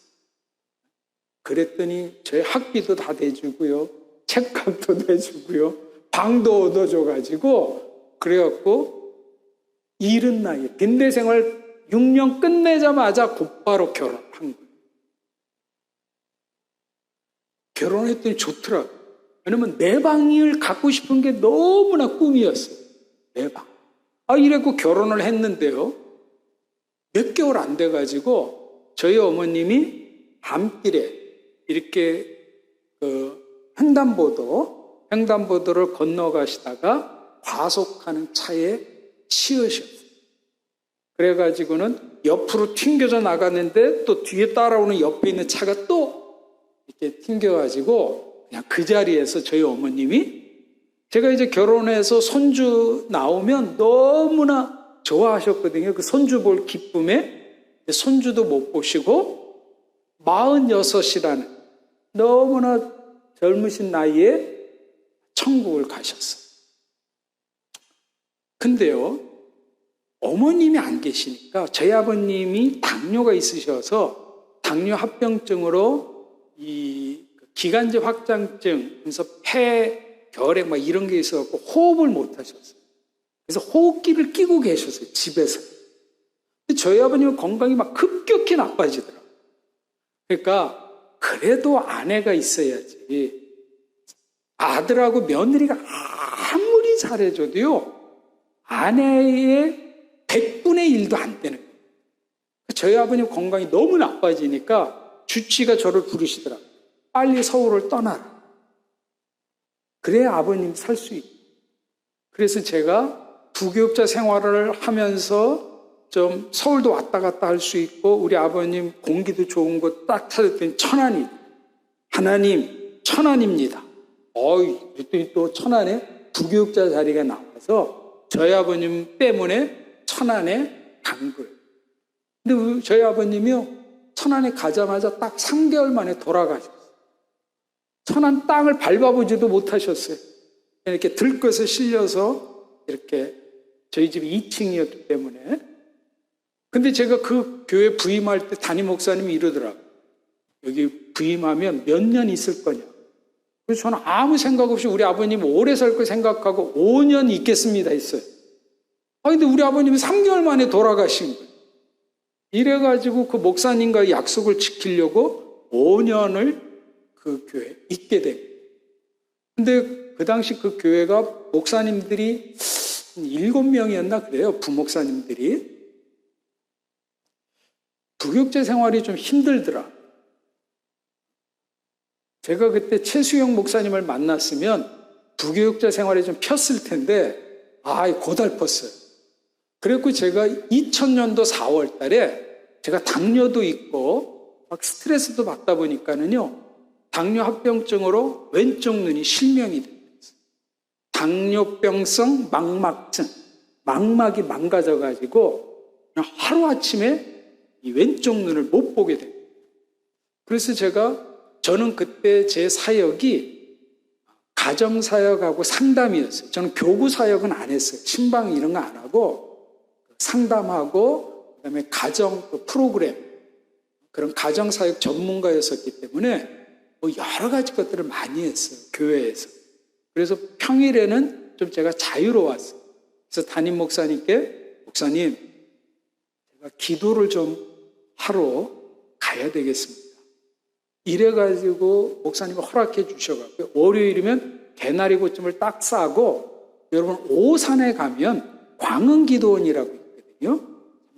그랬더니 저희 학비도 다 대주고요. 책값도 대주고요. 방도 얻어줘가지고 그래갖고 이른 나이에 빈대 생활 6년 끝내자마자 곧바로 결혼한 거예요. 결혼했더니 좋더라고요. 왜냐면 내 방을 갖고 싶은 게 너무나 꿈이었어요. 내 방. 이래고 결혼을 했는데요. 몇 개월 안 돼가지고 저희 어머님이 밤길에 이렇게 횡단보도를 건너가시다가 과속하는 차에 치으셨어요. 그래가지고는 옆으로 튕겨져 나갔는데 또 뒤에 따라오는 옆에 있는 차가 또 이렇게 튕겨가지고 그냥 그 자리에서 저희 어머님이 제가 이제 결혼해서 손주 나오면 너무나 좋아하셨거든요. 그 손주 볼 기쁨에 손주도 못 보시고 46이라는 너무나 젊으신 나이에 천국을 가셨어요. 근데요, 어머님이 안 계시니까 저희 아버님이 당뇨가 있으셔서 당뇨 합병증으로 이 기관지 확장증, 그래서 폐, 결핵 막 이런 게 있어갖고 호흡을 못 하셨어요. 그래서 호흡기를 끼고 계셨어요, 집에서. 근데 저희 아버님은 건강이 막 급격히 나빠지더라고요. 그러니까 그래도 아내가 있어야지. 아들하고 며느리가 아무리 잘해줘도요, 아내의 100분의 1도 안 되는 거예요. 저희 아버님 건강이 너무 나빠지니까 주치가 저를 부르시더라고요. 빨리 서울을 떠나라. 그래야 아버님 살 수 있고. 그래서 제가 부교육자 생활을 하면서 좀 서울도 왔다 갔다 할 수 있고 우리 아버님 공기도 좋은 곳 딱 찾았더니 천안이. 하나님 천안입니다. 그랬더니 또 천안에 부교육자 자리가 나와서 저희 아버님 때문에 천안에 간 거예요. 근데 저희 아버님이요 천안에 가자마자 딱 3개월 만에 돌아가셨어요. 천안 땅을 밟아보지도 못하셨어요. 이렇게 들것에 실려서 이렇게 저희 집이 2층이었기 때문에. 근데 제가 그 교회 부임할 때 담임 목사님이 이러더라고요. 여기 부임하면 몇 년 있을 거냐. 그래서 저는 아무 생각 없이 우리 아버님 오래 살 거 생각하고 5년 있겠습니다 했어요. 근데 우리 아버님이 3개월 만에 돌아가신 거예요. 이래가지고 그 목사님과 약속을 지키려고 5년을 그 교회에 있게 됩니다. 근데 그 당시 그 교회가 목사님들이 7명이었나 그래요. 부목사님들이. 부교육자 생활이 좀 힘들더라. 제가 그때 최수영 목사님을 만났으면 부교육자 생활이 좀 폈을 텐데 고달팠어요. 그래갖고 제가 2000년도 4월 달에 제가 당뇨도 있고 막 스트레스도 받다 보니까는요, 당뇨 합병증으로 왼쪽 눈이 실명이 됐어요. 당뇨병성 망막증, 망막이 망가져가지고 그냥 하루아침에 이 왼쪽 눈을 못 보게 돼요. 그래서 저는 그때 제 사역이 가정사역하고 상담이었어요. 저는 교구사역은 안 했어요. 신방 이런 거 안 하고 상담하고 그다음에 가정 프로그램, 그런 가정사역 전문가였었기 때문에 뭐 여러 가지 것들을 많이 했어요. 교회에서. 그래서 평일에는 좀 제가 자유로웠어요. 그래서 담임 목사님께, 목사님, 제가 기도를 좀 하러 가야 되겠습니다. 이래가지고 목사님이 허락해 주셔가지고 월요일이면 개나리고찜을 딱 싸고, 여러분 오산에 가면 광흥기도원이라고 있거든요.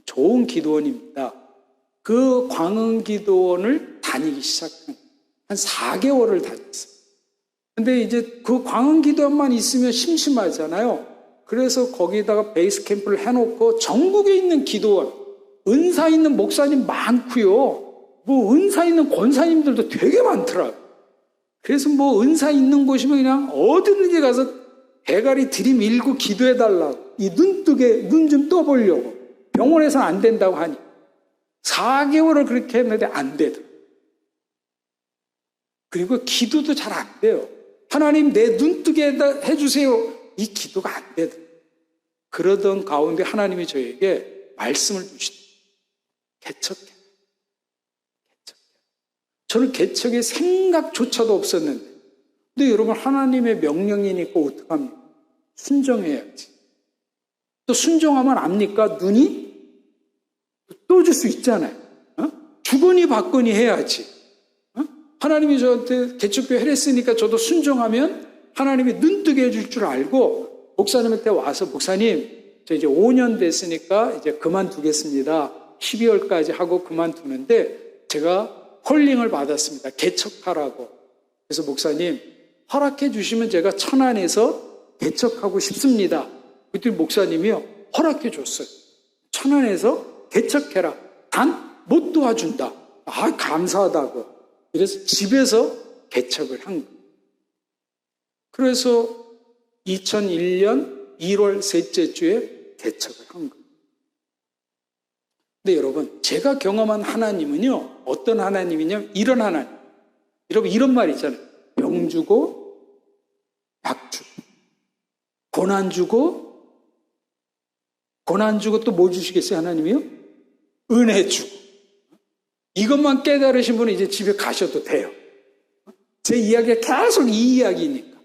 좋은 기도원입니다. 그 광흥기도원을 다니기 시작한 한 4개월을 다녔어요. 근데 이제 그 광흥기도원만 있으면 심심하잖아요. 그래서 거기다가 베이스 캠프를 해놓고 전국에 있는 기도원, 은사 있는 목사님 많고요. 뭐 은사 있는 권사님들도 되게 많더라고요. 그래서 뭐 은사 있는 곳이면 그냥 어디든지 가서 대가리 들이밀고 기도해달라고, 이 눈뜨게 눈 좀 떠보려고. 병원에서는 안 된다고 하니 4개월을 그렇게 했는데 안 되더라고요. 그리고 기도도 잘 안 돼요. 하나님 내 눈뜨게 해주세요. 이 기도가 안 되더라고요. 그러던 가운데 하나님이 저에게 말씀을 주시더라고요. 개척해. 저는 개척의 생각조차도 없었는데, 근데 여러분 하나님의 명령이니까 어떡합니까? 순종해야지. 또 순종하면 압니까? 눈이 떠질 수 있잖아요. 주거니 받거니 해야지. 하나님이 저한테 개척교회 해랬으니까 저도 순종하면 하나님이 눈뜨게 해줄 줄 알고 목사님한테 와서, 목사님 저 이제 5년 됐으니까 이제 그만두겠습니다. 12월까지 하고 그만두는데 제가 콜링을 받았습니다. 개척하라고. 그래서 목사님 허락해 주시면 제가 천안에서 개척하고 싶습니다. 그때 목사님이요 허락해 줬어요. 천안에서 개척해라. 단 못 도와준다. 감사하다고. 그래서 집에서 개척을 한 거예요. 그래서 2001년 1월 셋째 주에 개척을 한 거예요. 근데 여러분, 제가 경험한 하나님은요, 어떤 하나님이냐면 이런 하나님. 여러분, 이런 말 있잖아요. 병 주고, 약 주고, 고난 주고 또 뭐 주시겠어요, 하나님이요? 은혜 주고. 이것만 깨달으신 분은 이제 집에 가셔도 돼요. 제 이야기가 계속 이 이야기니까.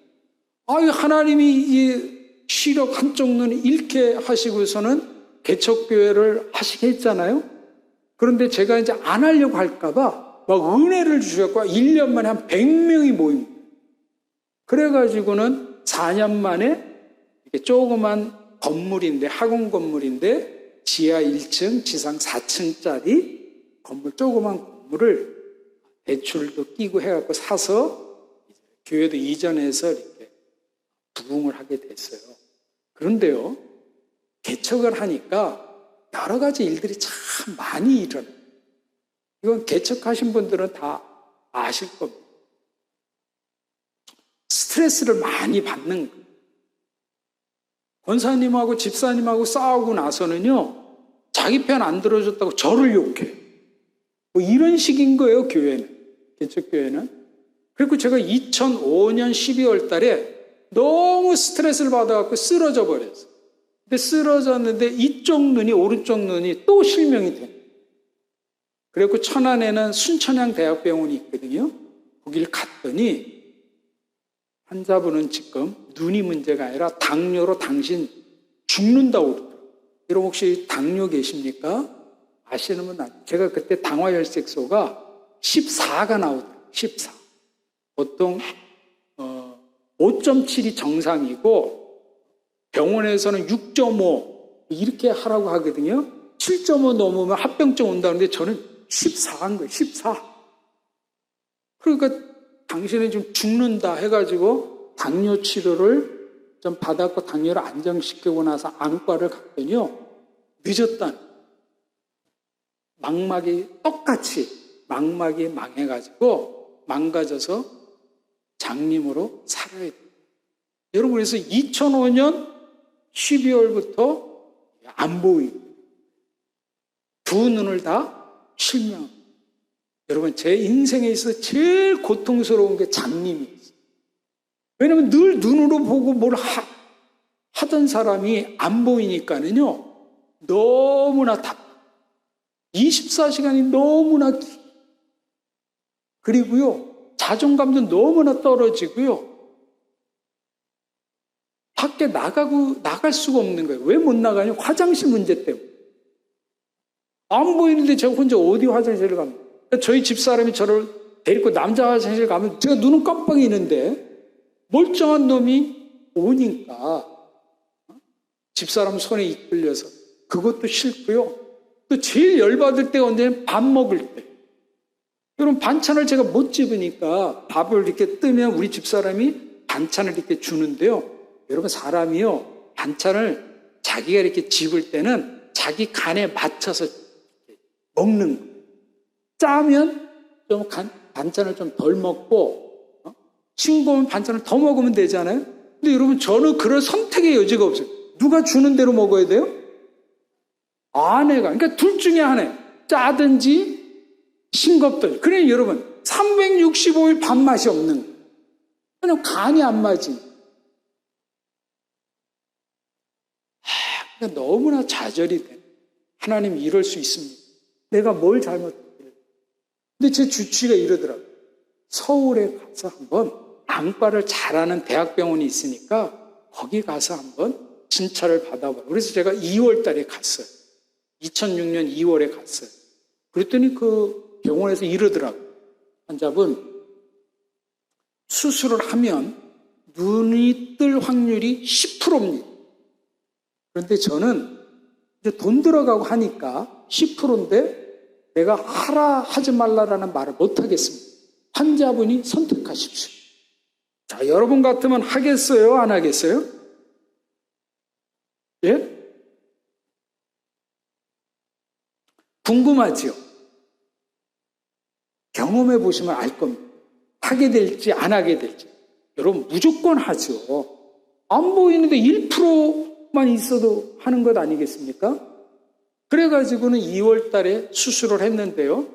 하나님이 이 시력 한쪽 눈을 잃게 하시고서는 개척교회를 하시게 했잖아요. 그런데 제가 이제 안 하려고 할까봐 막 은혜를 주셨고 1년 만에 한 100명이 모입니다. 그래가지고는 4년 만에 이렇게 조그만 건물인데, 학원 건물인데 지하 1층, 지상 4층짜리 건물, 조그만 건물을 대출도 끼고 해갖고 사서 교회도 이전해서 이렇게 부흥을 하게 됐어요. 그런데요, 개척을 하니까 여러 가지 일들이 참 많이 일어나요. 이건 개척하신 분들은 다 아실 겁니다. 스트레스를 많이 받는 거예요. 권사님하고 집사님하고 싸우고 나서는요, 자기 편 안 들어줬다고 저를 욕해요. 뭐 이런 식인 거예요, 교회는. 개척교회는. 그리고 제가 2005년 12월 달에 너무 스트레스를 받아갖고 쓰러져 버렸어요. 근데 쓰러졌는데 이쪽 눈이, 오른쪽 눈이 또 실명이 돼요. 그리고 천안에는 순천향대학병원이 있거든요. 거기를 갔더니 환자분은 지금 눈이 문제가 아니라 당뇨로 당신 죽는다고 그러더라고요. 여러분 혹시 당뇨 계십니까? 아시는 분 제가 그때 당화혈색소가 14가 나오더라고요. 14. 보통 5.7이 정상이고 병원에서는 6.5 이렇게 하라고 하거든요. 7.5 넘으면 합병증 온다는데 저는 14한 거예요. 14. 그러니까 당신은 좀 죽는다 해가지고 당뇨 치료를 좀 받았고 당뇨를 안정시키고 나서 안과를 갔더니요. 늦었다. 망막이 똑같이 망막이 망해가지고 망가져서 장님으로 살아야 돼요. 여러분 그래서 2005년 12월부터 안 보이고 두 눈을 다 실명. 여러분 제 인생에 있어서 제일 고통스러운 게 장님이었어요. 왜냐하면 늘 눈으로 보고 뭘 하던 사람이 안 보이니까는요. 너무나 답답해요. 24시간이 너무나 그리고요. 자존감도 너무나 떨어지고요. 밖에 나갈 수가 없는 거예요. 왜 못 나가냐? 화장실 문제 때문에. 안 보이는데 제가 혼자 어디 화장실을 갑니까? 그러니까 저희 집사람이 저를 데리고 남자 화장실 가면 제가 눈은 깜빡이는데 멀쩡한 놈이 오니까 집사람 손에 이끌려서 그것도 싫고요. 또 제일 열받을 때가 언제냐면 밥 먹을 때. 여러분 반찬을 제가 못 집으니까 밥을 이렇게 뜨면 우리 집사람이 반찬을 이렇게 주는데요. 여러분 사람이요. 반찬을 자기가 이렇게 집을 때는 자기 간에 맞춰서 먹는 거예요. 짜면 좀 반찬을 좀 덜 먹고 싱거우면 반찬을 더 먹으면 되잖아요. 근데 여러분 저는 그럴 선택의 여지가 없어요. 누가 주는 대로 먹어야 돼요? 아내가. 그러니까 둘 중에 하나. 짜든지 싱겁든지. 그러니 여러분 365일 밥맛이 없는 거예요. 그냥 간이 안 맞지. 그러니까 너무나 좌절이 돼. 하나님 이럴 수 있습니다. 내가 뭘 잘못했길래. 근데 제 주치의가 이러더라고요. 서울에 가서 한번 안과를 잘하는 대학병원이 있으니까 거기 가서 한번 진찰을 받아봐요. 그래서 제가 2월 달에 갔어요. 2006년 2월에 갔어요. 그랬더니 그 병원에서 이러더라고요. 환자분, 수술을 하면 눈이 뜰 확률이 10%입니다. 그런데 저는 이제 돈 들어가고 하니까 10%인데 내가 하지 말라라는 말을 못 하겠습니다. 환자분이 선택하십시오. 자, 여러분 같으면 하겠어요? 안 하겠어요? 예? 궁금하지요? 경험해 보시면 알 겁니다. 하게 될지 안 하게 될지. 여러분 무조건 하죠. 안 보이는데 1%만 있어도 하는 것 아니겠습니까? 그래가지고는 2월 달에 수술을 했는데요.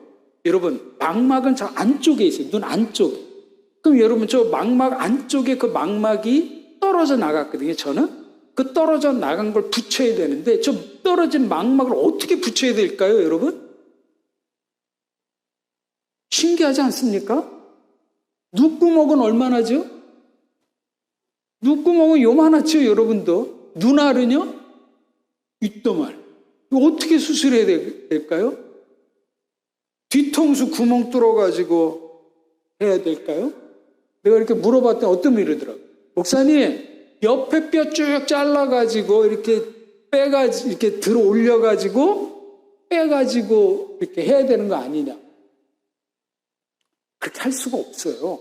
여러분 망막은 저 안쪽에 있어요. 눈 안쪽에. 그럼 여러분 저 망막 안쪽에 그 망막이 떨어져 나갔거든요. 저는 그 떨어져 나간 걸 붙여야 되는데 저 떨어진 망막을 어떻게 붙여야 될까요, 여러분? 신기하지 않습니까? 눈구멍은 얼마나죠? 눈구멍은 요만하죠, 여러분도. 눈알은요? 윗도말. 이거 어떻게 수술해야 될까요? 뒤통수 구멍 뚫어가지고 해야 될까요? 내가 이렇게 물어봤더니 어떤 분이 이러더라고요. 목사님, 옆에 뼈 쭉 잘라가지고 이렇게 빼가지고 이렇게 들어 올려가지고 빼가지고 이렇게 해야 되는 거 아니냐? 그렇게 할 수가 없어요.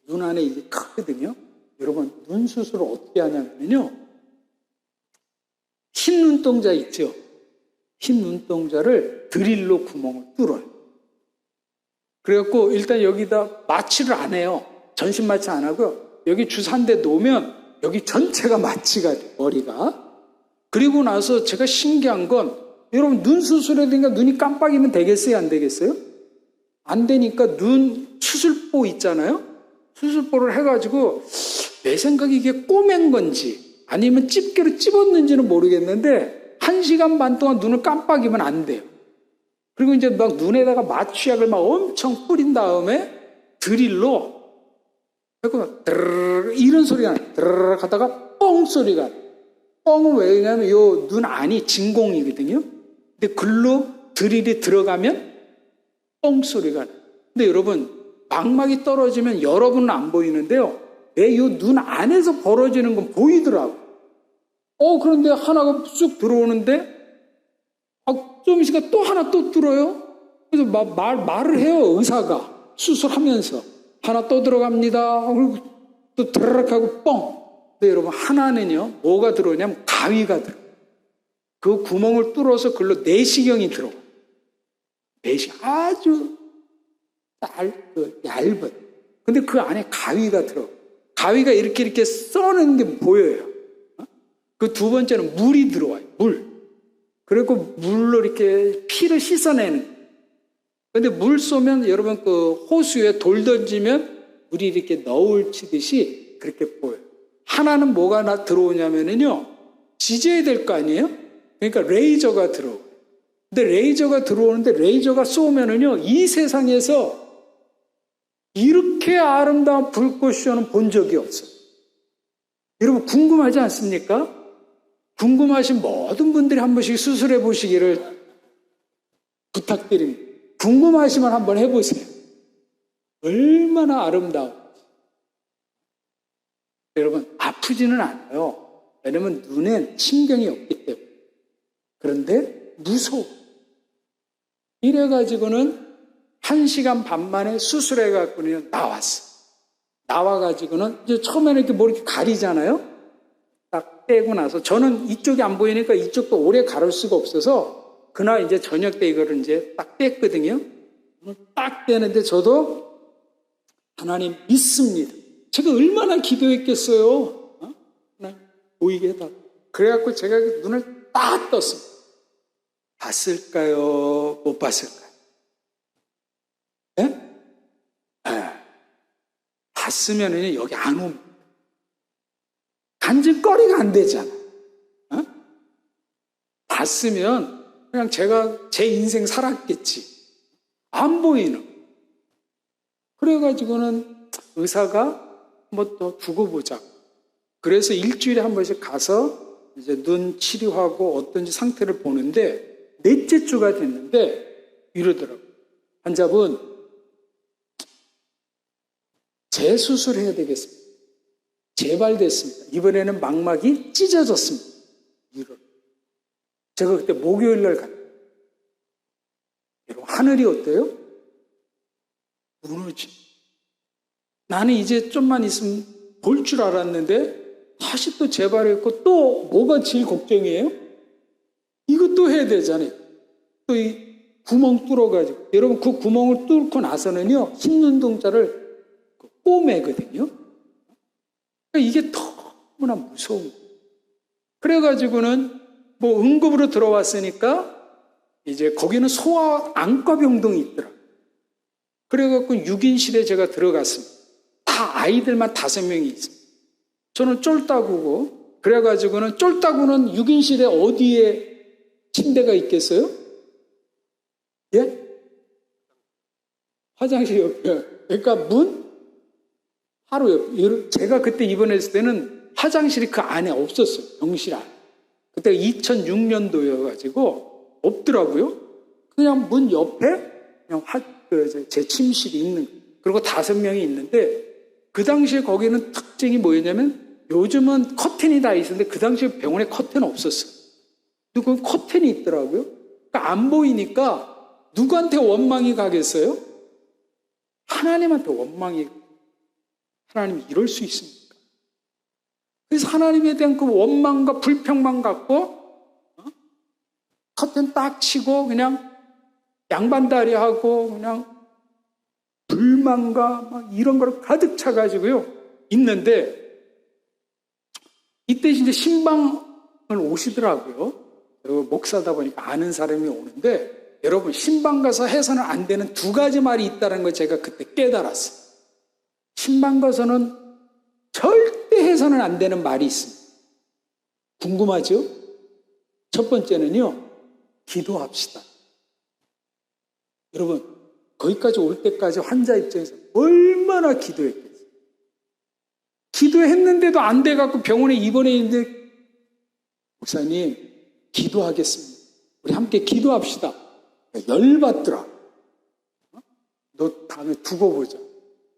눈 안에 이게 크거든요. 여러분 눈 수술을 어떻게 하냐면요. 흰 눈동자 있죠? 흰 눈동자를 드릴로 구멍을 뚫어요. 그래갖고 일단 여기다 마취를 안 해요. 전신 마취 안 하고요. 여기 주사 한 대 놓으면 여기 전체가 마취가 돼요. 머리가. 그리고 나서 제가 신기한 건 여러분 눈 수술해야 되니까 눈이 깜빡이면 되겠어요? 안 되겠어요? 안 되니까 눈 수술보 있잖아요? 수술보를 해가지고 내 생각에 이게 꼬맨 건지 아니면 집게로 찝었는지는 모르겠는데 1시간 반 동안 눈을 깜빡이면 안 돼요. 그리고 이제 막 눈에다가 마취약을 막 엄청 뿌린 다음에 드릴로 드르르 이런 소리가 나요. 드르르 하다가 뻥 소리가 나요. 뻥은 왜냐면 요 눈 안이 진공이거든요. 근데 글로 드릴이 들어가면 뻥 소리가 나요. 근데 여러분, 망막이 떨어지면 여러분은 안 보이는데요, 내 요 눈 안에서 벌어지는 건 보이더라고요. 그런데 하나가 쑥 들어오는데 좀 있으니까 또 하나 또 뚫어요. 그래서 말을 해요, 의사가. 수술하면서. 하나 또 들어갑니다. 그리고 또 드르륵 하고 뻥. 근데 여러분, 하나는요, 뭐가 들어오냐면 가위가 들어요. 그 구멍을 뚫어서 글로 내시경이 들어와요. 내시경. 아주 얇은. 근데 그 안에 가위가 들어요. 가위가 이렇게 써는 게 보여요. 그 두 번째는 물이 들어와요. 물. 그리고 물로 이렇게 피를 씻어내는 거예요. 근데 물 쏘면 여러분 그 호수에 돌 던지면 물이 이렇게 너울 치듯이 그렇게 보여요. 하나는 뭐가 들어오냐면요, 지져야 될 거 아니에요? 그러니까 레이저가 들어오고. 근데 레이저가 들어오는데 레이저가 쏘면은요, 이 세상에서 이렇게 아름다운 불꽃쇼는 본 적이 없어요. 여러분 궁금하지 않습니까? 궁금하신 모든 분들이 한 번씩 수술해 보시기를 부탁드립니다. 궁금하시면 한번 해보세요. 얼마나 아름다운지. 여러분, 아프지는 않아요. 왜냐면 눈엔 신경이 없기 때문에. 그런데 무서워. 이래가지고는 1시간 반 만에 수술해갖고는 나왔어. 나와가지고는 이제 처음에는 이렇게 뭐 이렇게 가리잖아요. 딱 떼고 나서 저는 이쪽이 안 보이니까 이쪽도 오래 가를 수가 없어서 그날 이제 저녁 때 이거를 이제 딱 뗐거든요. 딱 떼는데 저도 하나님 믿습니다. 제가 얼마나 기도했겠어요. 하나님 보이게 해달라. 그래갖고 제가 눈을 딱 떴습니다. 봤을까요? 못 봤을까요? 네? 봤으면 여기 안 옵니다. 간질거리가 안 되잖아. 봤으면 그냥 제가 제 인생 살았겠지. 안 보이는. 그래가지고는 의사가 뭐 또 두고 보자. 그래서 일주일에 한 번씩 가서 이제 눈 치료하고 어떤지 상태를 보는데 넷째 주가 됐는데 이러더라고요. 환자분, 재수술해야 되겠습니다. 재발됐습니다. 이번에는 망막이 찢어졌습니다. 이러. 제가 그때 목요일 날 갔어요. 여러분, 하늘이 어때요? 무너지. 나는 이제 좀만 있으면 볼 줄 알았는데 다시 또 재발했고 또 뭐가 제일 걱정이에요? 이것도 해야 되잖아요. 또 이 구멍 뚫어가지고. 여러분, 그 구멍을 뚫고 나서는요, 흰눈동자를 꼬매거든요. 그러니까 이게 너무나 무서운 거예요. 그래가지고는 뭐 응급으로 들어왔으니까 이제 거기는 소아 안과병동이 있더라고요. 그래갖고 6인실에 제가 들어갔습니다. 다 아이들만 5명이 있습니다. 저는 쫄따구고, 그래가지고는 쫄따구는 6인실에 어디에 침대가 있겠어요? 예? 화장실 옆에. 그러니까 문? 하루 옆에. 제가 그때 입원했을 때는 화장실이 그 안에 없었어요. 병실 안에. 그때가 2006년도여가지고 없더라고요. 그냥 문 옆에 그냥 제 침실이 있는 거예요. 그리고 5명이 있는데 그 당시에 거기는 특징이 뭐였냐면 요즘은 커튼이 다 있었는데 그 당시에 병원에 커튼 없었어요. 그리고 그 커튼이 있더라고요. 그러니까 안 보이니까 누구한테 원망이 가겠어요? 하나님한테 원망이. 하나님이 이럴 수 있습니까? 그래서 하나님에 대한 그 원망과 불평만 갖고 커튼 딱 치고 그냥 양반다리 하고 그냥 불만과 막 이런 걸 가득 차가지고요 있는데 이때 이제 신방을 오시더라고요. 목사다 보니까 아는 사람이 오는데 여러분, 신방 가서 해서는 안 되는 2가지 말이 있다는 걸 제가 그때 깨달았어요. 신방 가서는 절대 해서는 안 되는 말이 있습니다. 궁금하죠? 첫 번째는요, 기도합시다. 여러분, 거기까지 올 때까지 환자 입장에서 얼마나 기도했겠어요. 기도했는데도 안 돼갖고 병원에 입원해 있는데 목사님, 기도하겠습니다. 우리 함께 기도합시다. 열받더라. 너 다음에 두고 보자.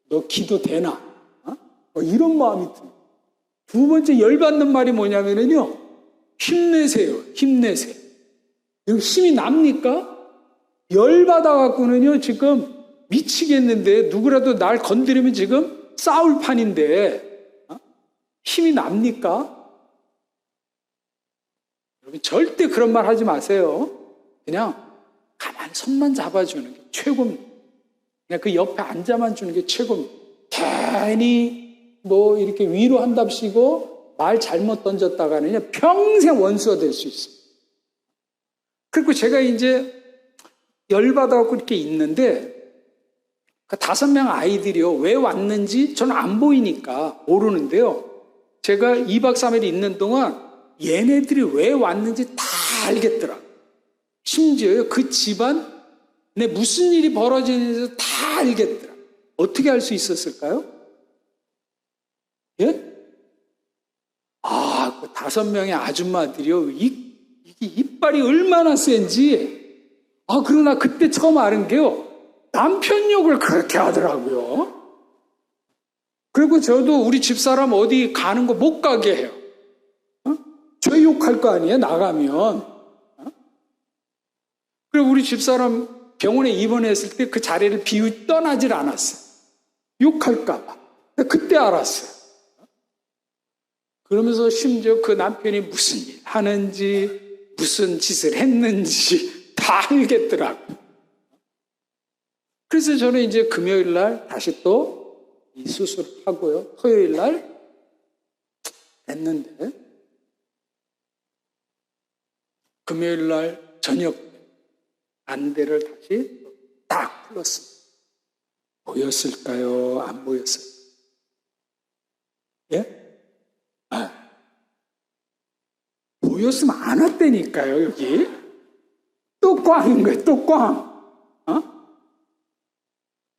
너 기도 되나? 이런 마음이 듭니다. 두 번째 열받는 말이 뭐냐면요. 힘내세요. 힘내세요. 이거 힘이 납니까? 열받아갖고는요, 지금 미치겠는데, 누구라도 날 건드리면 지금 싸울 판인데, 힘이 납니까? 여러분, 절대 그런 말 하지 마세요. 그냥 가만히 손만 잡아주는 게 최고입니다. 그냥 그 옆에 앉아만 주는 게 최고입니다. 괜히 뭐 이렇게 위로한답시고 말 잘못 던졌다가는 평생 원수가 될 수 있어요. 그리고 제가 이제 열받아갖고 이렇게 있는데 그 5명 아이들이요. 왜 왔는지 저는 안 보이니까 모르는데요. 제가 2박 3일 있는 동안 얘네들이 왜 왔는지 다 알겠더라. 심지어요. 그 집안에 무슨 일이 벌어지는지 다 알겠더라. 어떻게 알 수 있었을까요? 예? 그 5명의 아줌마들이요. 이게 이빨이 얼마나 센지. 그러나 그때 처음 알은 게요. 남편 욕을 그렇게 하더라고요. 그리고 저도 우리 집사람 어디 가는 거 못 가게 해요. 저 욕할 거 아니에요, 나가면. 그리고 우리 집사람 병원에 입원했을 때 그 자리를 비우 떠나질 않았어요. 욕할까 봐. 그때 알았어요. 그러면서 심지어 그 남편이 무슨 일 하는지, 무슨 짓을 했는지 다 알겠더라고요. 그래서 저는 이제 금요일 날 다시 또 이 수술하고요. 토요일 날 했는데, 금요일 날 저녁 안대를 다시 딱 풀었습니다. 보였을까요? 안 보였어요? 예? 보였으면 안 왔다니까요, 여기. 또 꽝인 거예요, 또 꽝.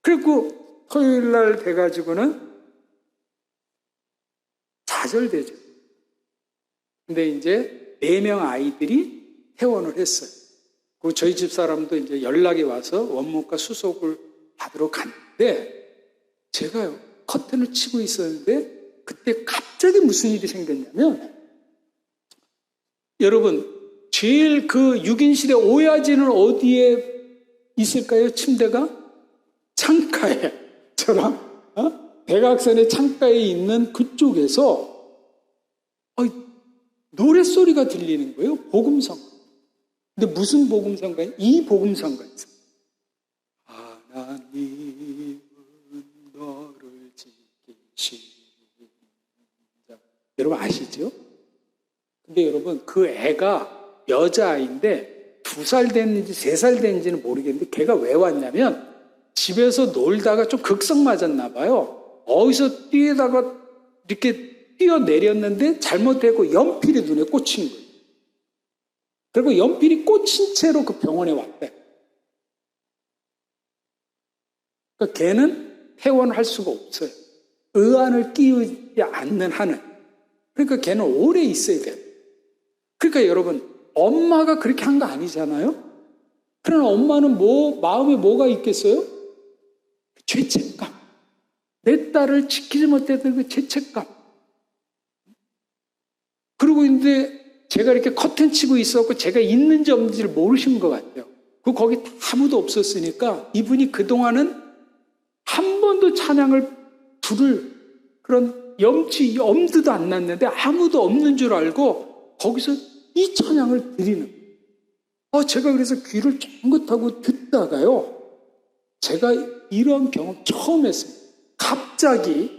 그리고 토요일 날 돼가지고는 좌절되죠. 근데 이제 4명 아이들이 퇴원을 했어요. 그리고 저희 집 사람도 이제 연락이 와서 원무과 수속을 받으러 갔는데, 제가요, 커튼을 치고 있었는데, 그때 갑자기 무슨 일이 생겼냐면, 여러분, 제일 그 6인실의 오야지는 어디에 있을까요? 침대가? 창가에. 저랑, 대각선의 창가에 있는 그쪽에서, 노랫소리가 들리는 거예요. 복음성. 근데 무슨 복음성가? 이 복음성가 있어요. 하나님은 너를 지키신다. 여러분 아시죠? 근데 여러분 그 애가 여자아이인데 2살 됐는지 3살 됐는지는 모르겠는데 걔가 왜 왔냐면 집에서 놀다가 좀 극성 맞았나 봐요. 어디서 뛰다가 이렇게 뛰어내렸는데 잘못되고 연필이 눈에 꽂힌 거예요. 그리고 연필이 꽂힌 채로 그 병원에 왔대. 그러니까 걔는 퇴원할 수가 없어요. 의안을 끼우지 않는 한은. 그러니까 걔는 오래 있어야 돼요. 그러니까 여러분, 엄마가 그렇게 한 거 아니잖아요? 그러나 엄마는 마음에 뭐가 있겠어요? 죄책감. 내 딸을 지키지 못했던 그 죄책감. 그리고 이제 제가 이렇게 커튼 치고 있었고 제가 있는지 없는지를 모르신 것 같아요. 거기 아무도 없었으니까 이분이 그동안은 한 번도 찬양을 부를 그런 엄두도 안 났는데 아무도 없는 줄 알고 거기서 이 찬양을 드리는 거예요. 제가 그래서 귀를 쫑긋하고 듣다가요. 제가 이런 경험 처음 했습니다. 갑자기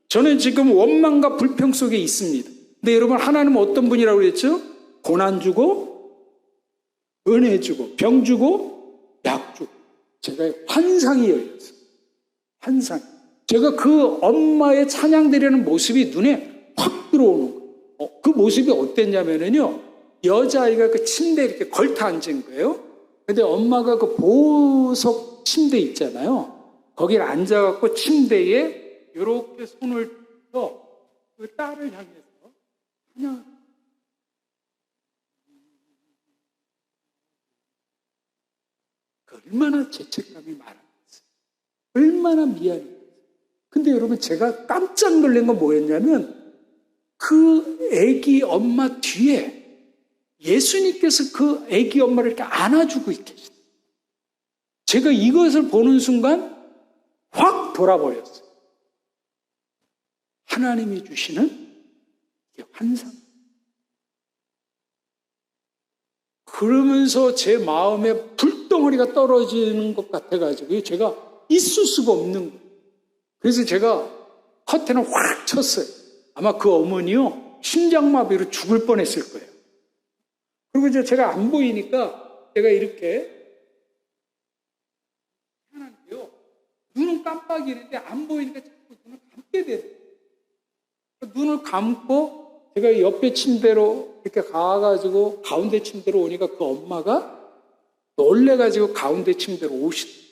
저는 지금 원망과 불평 속에 있습니다. 근데 여러분 하나님은 어떤 분이라고 그랬죠? 고난 주고 은혜 주고 병 주고 약 주고. 제가 환상이 열렸어요. 환상. 제가 그 엄마의 찬양드리는 모습이 눈에 확 들어오는 거예요. 그 모습이 어땠냐면요. 여자아이가 그 침대에 이렇게 걸터 앉은 거예요. 근데 엄마가 그 보석 침대 있잖아요. 거기를 앉아갖고 침대에 이렇게 손을 펴 그 딸을 향해서 그냥 얼마나 죄책감이 많았어요. 얼마나 미안해요. 근데 여러분, 제가 깜짝 놀란 건 뭐였냐면 그 아기 엄마 뒤에 예수님께서 그 아기 엄마를 이렇게 안아주고 계시다. 제가 이것을 보는 순간 확 돌아버렸어요. 하나님이 주시는 환상. 그러면서 제 마음에 불덩어리가 떨어지는 것 같아가지고 제가 있을 수가 없는 거예요. 그래서 제가 커튼을 확 쳤어요. 아마 그 어머니요, 심장마비로 죽을 뻔했을 거예요. 그리고 이제 제가 안 보이니까 제가 이렇게 하는데요. 눈은 깜빡이는데 안 보이니까 자꾸 눈을 감게 되더라고요. 눈을 감고 제가 옆에 침대로 이렇게 가가지고 가운데 침대로 오니까 그 엄마가 놀래가지고 가운데 침대로 오시더라고요.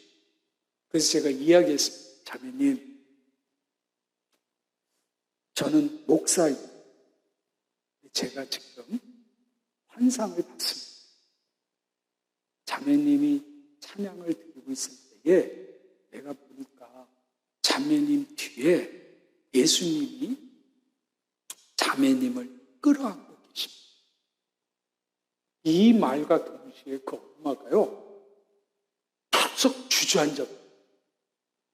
그래서 제가 이야기했습니다. 자매님, 저는 목사입니다. 제가 지금 환상을 봤습니다. 자매님이 찬양을 드리고 있을 때에 내가 보니까 자매님 뒤에 예수님이 자매님을 끌어안고 계십니다. 이 말과 동시에 그 엄마가요, 툭 주저앉아.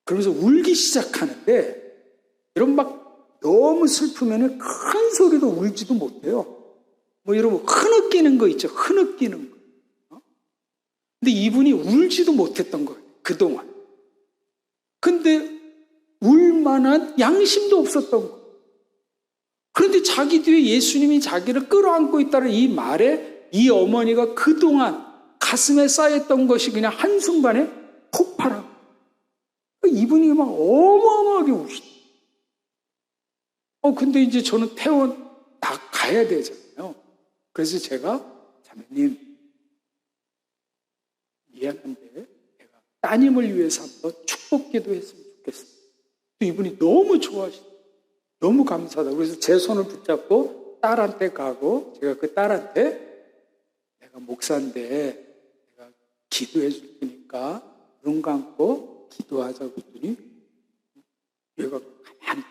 그러면서 울기 시작하는데, 여러분 막 너무 슬프면 큰 소리도 울지도 못해요. 뭐 여러분 흐느끼는 거 있죠? 흐느끼는 거. 근데 이분이 울지도 못했던 거예요. 그동안. 근데 울만한 양심도 없었던 거예요. 그런데 자기 뒤에 예수님이 자기를 끌어안고 있다는 이 말에 이 어머니가 그동안 가슴에 쌓였던 것이 그냥 한순간에 폭발하고 이분이 막 어마어마하게 우시죠. 근데 이제 저는 가야 되잖아요. 그래서 제가 자매님, 미안한데 내가 따님을 위해서 한번 축복 기도했으면 좋겠어요. 또 이분이 너무 좋아하시더라고요. 너무 감사하다고. 그래서 제 손을 붙잡고 딸한테 가고 제가 그 딸한테 내가 목사인데 내가 기도해 줄 테니까 눈 감고 기도하자고 했더니 얘가 가만히.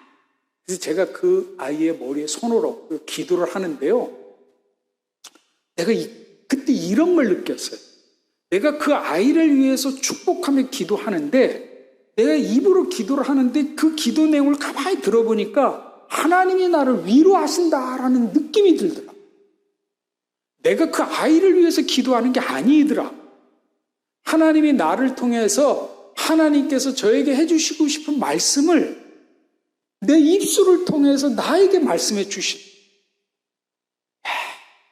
그래서 제가 그 아이의 머리에 손을 얹고 기도를 하는데요. 내가 그때 이런 걸 느꼈어요. 내가 그 아이를 위해서 축복하며 기도하는데 내가 입으로 기도를 하는데 그 기도 내용을 가만히 들어보니까 하나님이 나를 위로하신다라는 느낌이 들더라. 내가 그 아이를 위해서 기도하는 게 아니더라. 하나님이 나를 통해서 하나님께서 저에게 해주시고 싶은 말씀을 내 입술을 통해서 나에게 말씀해 주신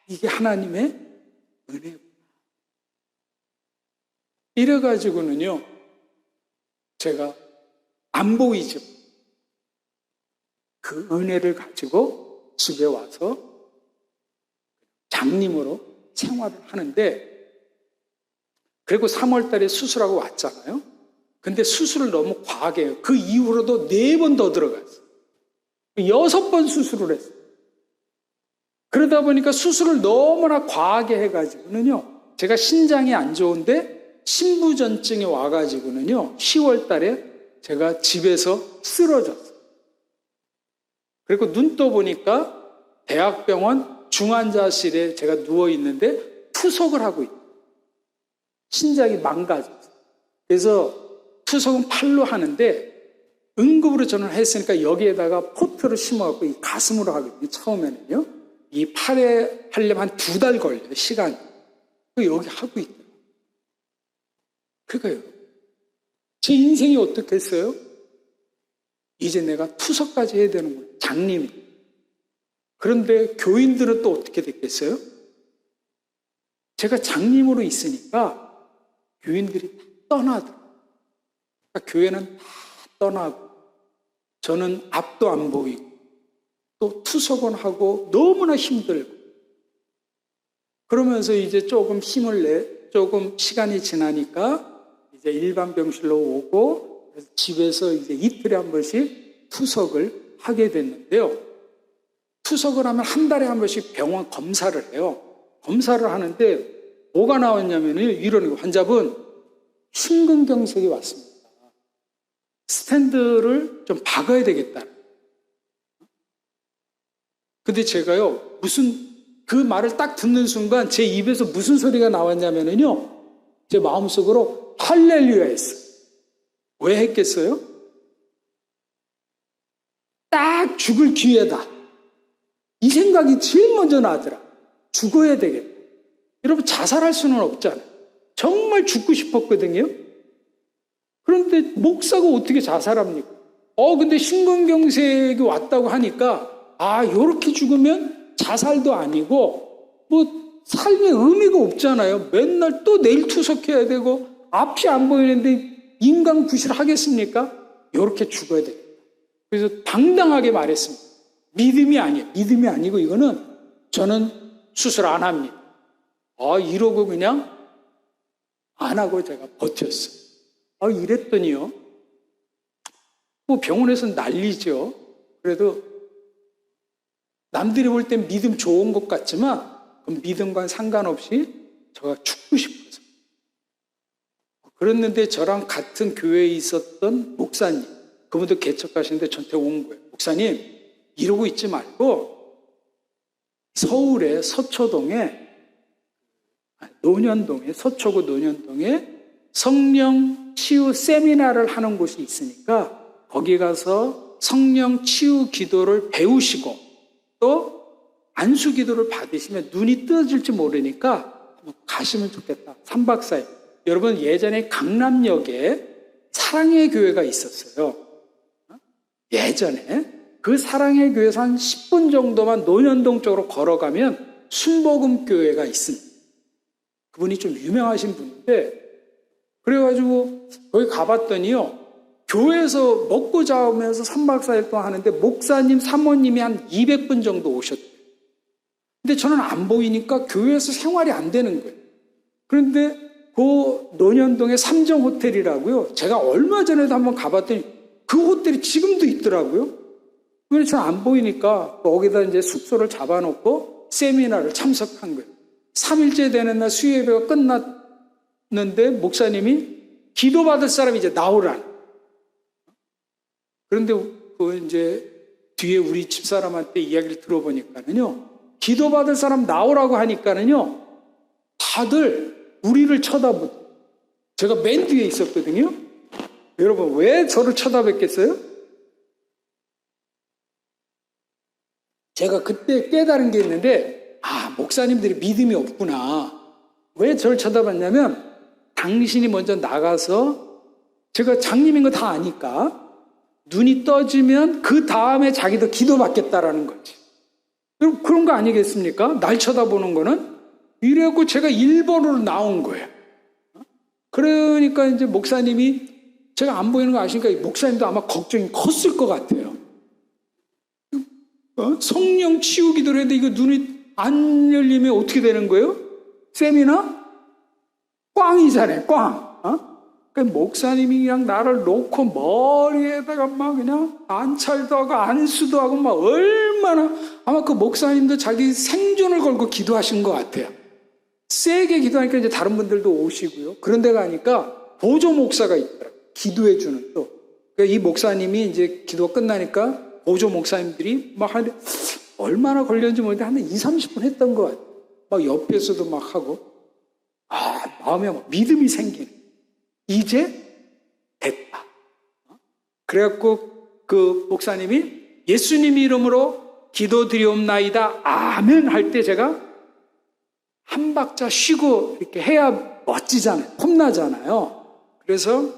이게 하나님의 은혜구나. 이래가지고는요, 제가 안 보이죠. 그 은혜를 가지고 집에 와서 장님으로 생활을 하는데, 그리고 3월 달에 수술하고 왔잖아요. 근데 수술을 너무 과하게 해요. 그 이후로도 4번 더 들어갔어요. 6번 수술을 했어요. 그러다 보니까 수술을 너무나 과하게 해가지고는요, 제가 신장이 안 좋은데 신부전증이 와가지고는요, 10월 달에 제가 집에서 쓰러졌어요. 그리고 눈 떠보니까 대학병원 중환자실에 제가 누워있는데 투석을 하고 있어요. 신장이 망가졌어요. 그래서 투석은 팔로 하는데 응급으로 저는 했으니까 여기에다가 포트를 심어갖고 이 가슴으로 하거든요. 처음에는요. 이 팔에 하려면 한 2달 걸려요. 시간이. 여기 하고 있어요. 그러니까요. 제 인생이 어떻겠어요? 이제 내가 투석까지 해야 되는구나. 장님이. 그런데 교인들은 또 어떻게 됐겠어요? 제가 장님으로 있으니까 교인들이 다 떠나더라고요. 그러니까 교회는 다 떠나고 저는 앞도 안 보이고 또 투석은 하고 너무나 힘들고 그러면서 이제 조금 조금 시간이 지나니까 이제 일반 병실로 오고 그래서 집에서 이제 이틀에 한 번씩 투석을 하게 됐는데요. 투석을 하면 한 달에 한 번씩 병원 검사를 해요. 검사를 하는데 뭐가 나왔냐면요. 이런 환자분 심근경색이 왔습니다. 스탠드를 좀 박아야 되겠다. 근데 제가요, 그 말을 딱 듣는 순간 제 입에서 무슨 소리가 나왔냐면요, 제 마음속으로 할렐루야 했어요. 왜 했겠어요? 딱 죽을 기회다. 이 생각이 제일 먼저 나더라. 죽어야 되겠다. 여러분, 자살할 수는 없잖아요. 정말 죽고 싶었거든요. 그런데 목사가 어떻게 자살합니까? 근데 심근경색이 왔다고 하니까, 요렇게 죽으면 자살도 아니고, 삶에 의미가 없잖아요. 맨날 또 내일 투석해야 되고, 앞이 안 보이는데 인간 구실 하겠습니까? 요렇게 죽어야 되겠다. 그래서 당당하게 말했습니다. 믿음이 아니에요. 믿음이 아니고 이거는 저는 수술 안 합니다. 이러고 그냥 안 하고 제가 버텼어요. 이랬더니요, 병원에서는 난리죠. 그래도 남들이 볼 땐 믿음 좋은 것 같지만 그 믿음과는 상관없이 제가 죽고 싶어서. 그랬는데 저랑 같은 교회에 있었던 목사님, 그분도 개척하시는데 저한테 온 거예요. 목사님, 이러고 있지 말고 서울의 서초동에, 서초구 논현동에 성령 치유 세미나를 하는 곳이 있으니까 거기 가서 성령 치유 기도를 배우시고 또 안수 기도를 받으시면 눈이 뜨질지 모르니까 가시면 좋겠다. 3박 4일. 여러분, 예전에 강남역에 사랑의 교회가 있었어요. 예전에 그 사랑의 교회에서 한 10분 정도만 논현동 쪽으로 걸어가면 순복음 교회가 있습니다. 그분이 좀 유명하신 분인데, 그래가지고 거기 가봤더니요, 교회에서 먹고 자면서 3박 4일 동안 하는데 목사님, 사모님이 한 200분 정도 오셨대요. 근데 저는 안 보이니까 교회에서 생활이 안 되는 거예요. 그런데 그 논현동에 삼정호텔이라고요, 제가 얼마 전에도 한번 가봤더니 그 호텔이 지금도 있더라고요. 그래서 저는 안 보이니까 거기다 이제 숙소를 잡아놓고 세미나를 참석한 거예요. 3일째 되는 날 수요예배가 끝났는데 목사님이 기도받을 사람이 이제 나오라는. 그런데 그 이제 뒤에 우리 집사람한테 이야기를 들어보니까는요, 기도받을 사람 나오라고 하니까는요, 다들 우리를 쳐다보고, 제가 맨 뒤에 있었거든요. 여러분, 왜 저를 쳐다봤겠어요? 제가 그때 깨달은 게 있는데, 목사님들이 믿음이 없구나. 왜 저를 쳐다봤냐면, 당신이 먼저 나가서, 제가 장님인 거 다 아니까, 눈이 떠지면 그 다음에 자기도 기도받겠다라는 거지. 그런 거 아니겠습니까? 날 쳐다보는 거는. 이래갖고 제가 1번으로 나온 거예요. 그러니까 이제 목사님이, 제가 안 보이는 거 아시니까 목사님도 아마 걱정이 컸을 것 같아요. 성령 치유 기도를 했는데 이거 눈이 안 열리면 어떻게 되는 거예요? 세미나? 꽝이잖아요, 꽝. 그러니까 목사님이 그냥 나를 놓고 머리에다가 막 그냥 안찰도 하고 안수도 하고 막 얼마나, 아마 그 목사님도 자기 생존을 걸고 기도하신 것 같아요. 세게 기도하니까 이제 다른 분들도 오시고요. 그런 데 가니까 보조 목사가 있더라고요. 기도해주는 또. 그러니까 이 목사님이 이제 기도가 끝나니까 보조 목사님들이 막 얼마나 걸렸는지 모르겠는데 한 20-30분 했던 것 같아요. 막 옆에서도 막 하고. 마음에 막 믿음이 생기는. 이제 됐다. 그래갖고 그 목사님이 예수님 이름으로 기도드리옵나이다. 아멘 할 때 제가 한 박자 쉬고 이렇게 해야 멋지잖아요. 폼나잖아요. 그래서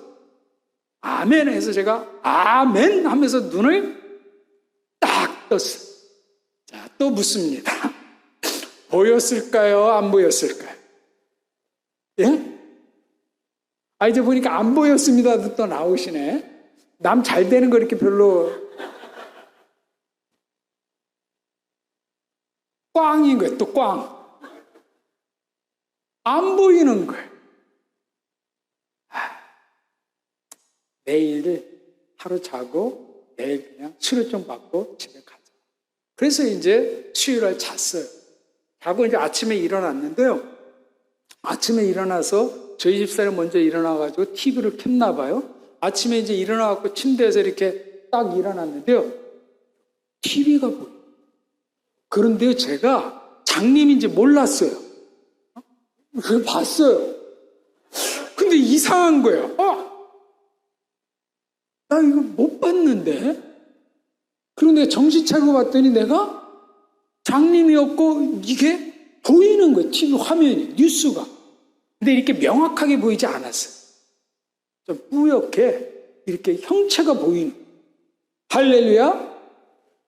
아멘 해서 제가 아멘 하면서 눈을 딱 떴어요. 자, 또 묻습니다. 보였을까요? 안 보였을까요? 예? 이제 보니까 안 보였습니다도 또 나오시네. 남 잘 되는 거 이렇게 별로. 꽝인 거예요, 또 꽝. 안 보이는 거예요. 내일 하루 자고 내일 그냥 치료좀 받고 집에 가자. 그래서 이제 수요일날 잤어요. 자고 이제 아침에 일어났는데요. 아침에 일어나서 저희 집사람이 먼저 일어나가지고 TV를 켰나 봐요. 아침에 이제 일어나갖고 침대에서 이렇게 딱 일어났는데요. TV가 보여요. 그런데요, 제가 장님인지 몰랐어요. 그걸 봤어요. 근데 이상한 거예요. 나 이거 못 봤는데? 그런데 정신 차리고 봤더니 내가 장님이었고 이게 보이는 거예요. TV 화면이, 뉴스가. 근데 이렇게 명확하게 보이지 않았어요. 좀 뿌옇게 이렇게 형체가 보이는 거예요. 할렐루야.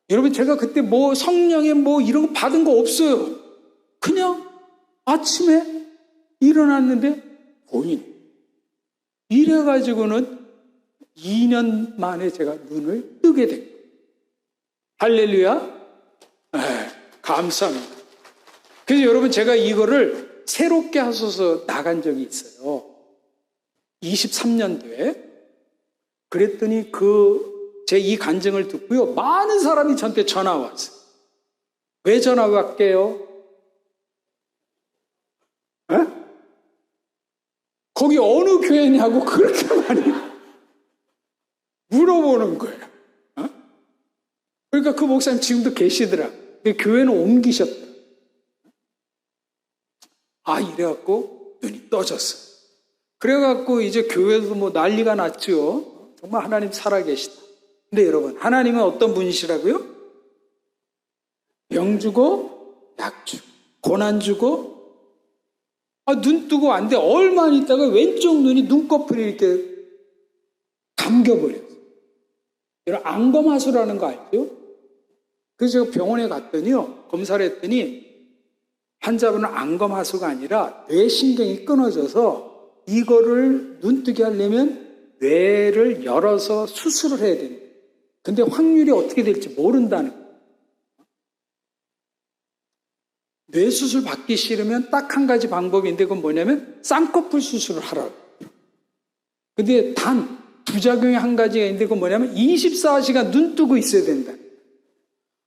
여러분, 제가 그때 뭐 성령의 뭐 이런 거 받은 거 없어요. 그냥 아침에 일어났는데 보이는. 이래가지고는 2년 만에 제가 눈을 뜨게 된 거예요. 할렐루야. 감사합니다. 그래서 여러분, 제가 이거를 새롭게 하셔서 나간 적이 있어요. 23년도에. 그랬더니 제 이 간증을 듣고요, 많은 사람이 저한테 전화 왔어요. 왜 전화 왔게요? 거기 어느 교회냐고 그렇게 많이 물어보는 거예요. 그러니까 그 목사님 지금도 계시더라. 교회는 옮기셨다. 이래갖고 눈이 떠졌어요. 그래갖고 이제 교회도 뭐 난리가 났죠. 정말 하나님 살아계시다. 근데 여러분, 하나님은 어떤 분이시라고요? 병 주고 약 주고 고난 주고. 눈 뜨고 안 돼. 얼마 있다가 왼쪽 눈이 눈꺼풀이 이렇게 감겨버렸어요. 여러분, 안검하수라는 거 알죠? 그래서 제가 병원에 갔더니요, 검사를 했더니 환자분은 안검하수가 아니라 뇌신경이 끊어져서 이거를 눈뜨게 하려면 뇌를 열어서 수술을 해야 된다. 근데 확률이 어떻게 될지 모른다는 거예요. 뇌수술 받기 싫으면 딱 한 가지 방법인데 그건 뭐냐면 쌍꺼풀 수술을 하라고. 근데 단 부작용이 한 가지가 있는데 그건 뭐냐면 24시간 눈 뜨고 있어야 된다.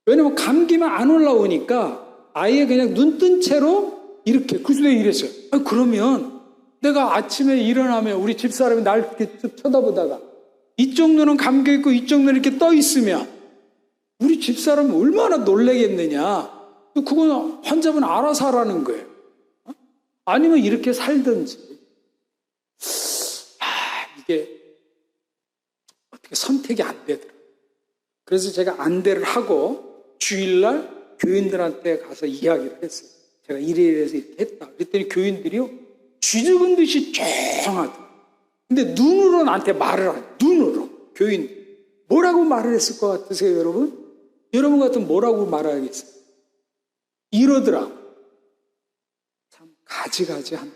왜냐면 감기만 안 올라오니까 아예 그냥 눈 뜬 채로 이렇게. 그래서 내가 이랬어요. 그러면 내가 아침에 일어나면 우리 집사람이 날 이렇게 쳐다보다가 이쪽 눈은 감겨있고 이쪽 눈은 이렇게 떠 있으면 우리 집사람은 얼마나 놀라겠느냐. 그건 환자분 알아서 하라는 거예요. 아니면 이렇게 살든지. 이게 어떻게 선택이 안 되더라고요. 그래서 제가 안대를 하고 주일날 교인들한테 가서 이야기를 했어요. 제가 이래서 이렇게 했다. 그랬더니 교인들이요, 쥐죽은 듯이 조용하더라고요. 근데 눈으로 나한테 말을 하요. 눈으로. 교인. 뭐라고 말을 했을 것 같으세요, 여러분? 여러분 같으면 뭐라고 말하겠어요? 이러더라고. 참 가지가지한다.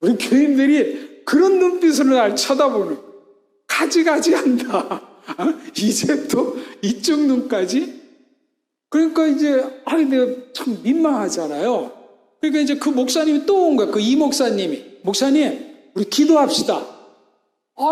우리 교인들이 그런 눈빛으로 날 쳐다보는. 가지가지한다. 이제 또 이쪽 눈까지. 그러니까 이제 내가 참 민망하잖아요. 그러니까 이제 그 목사님이 또 온 거야. 그 이 목사님이. 목사님, 우리 기도합시다.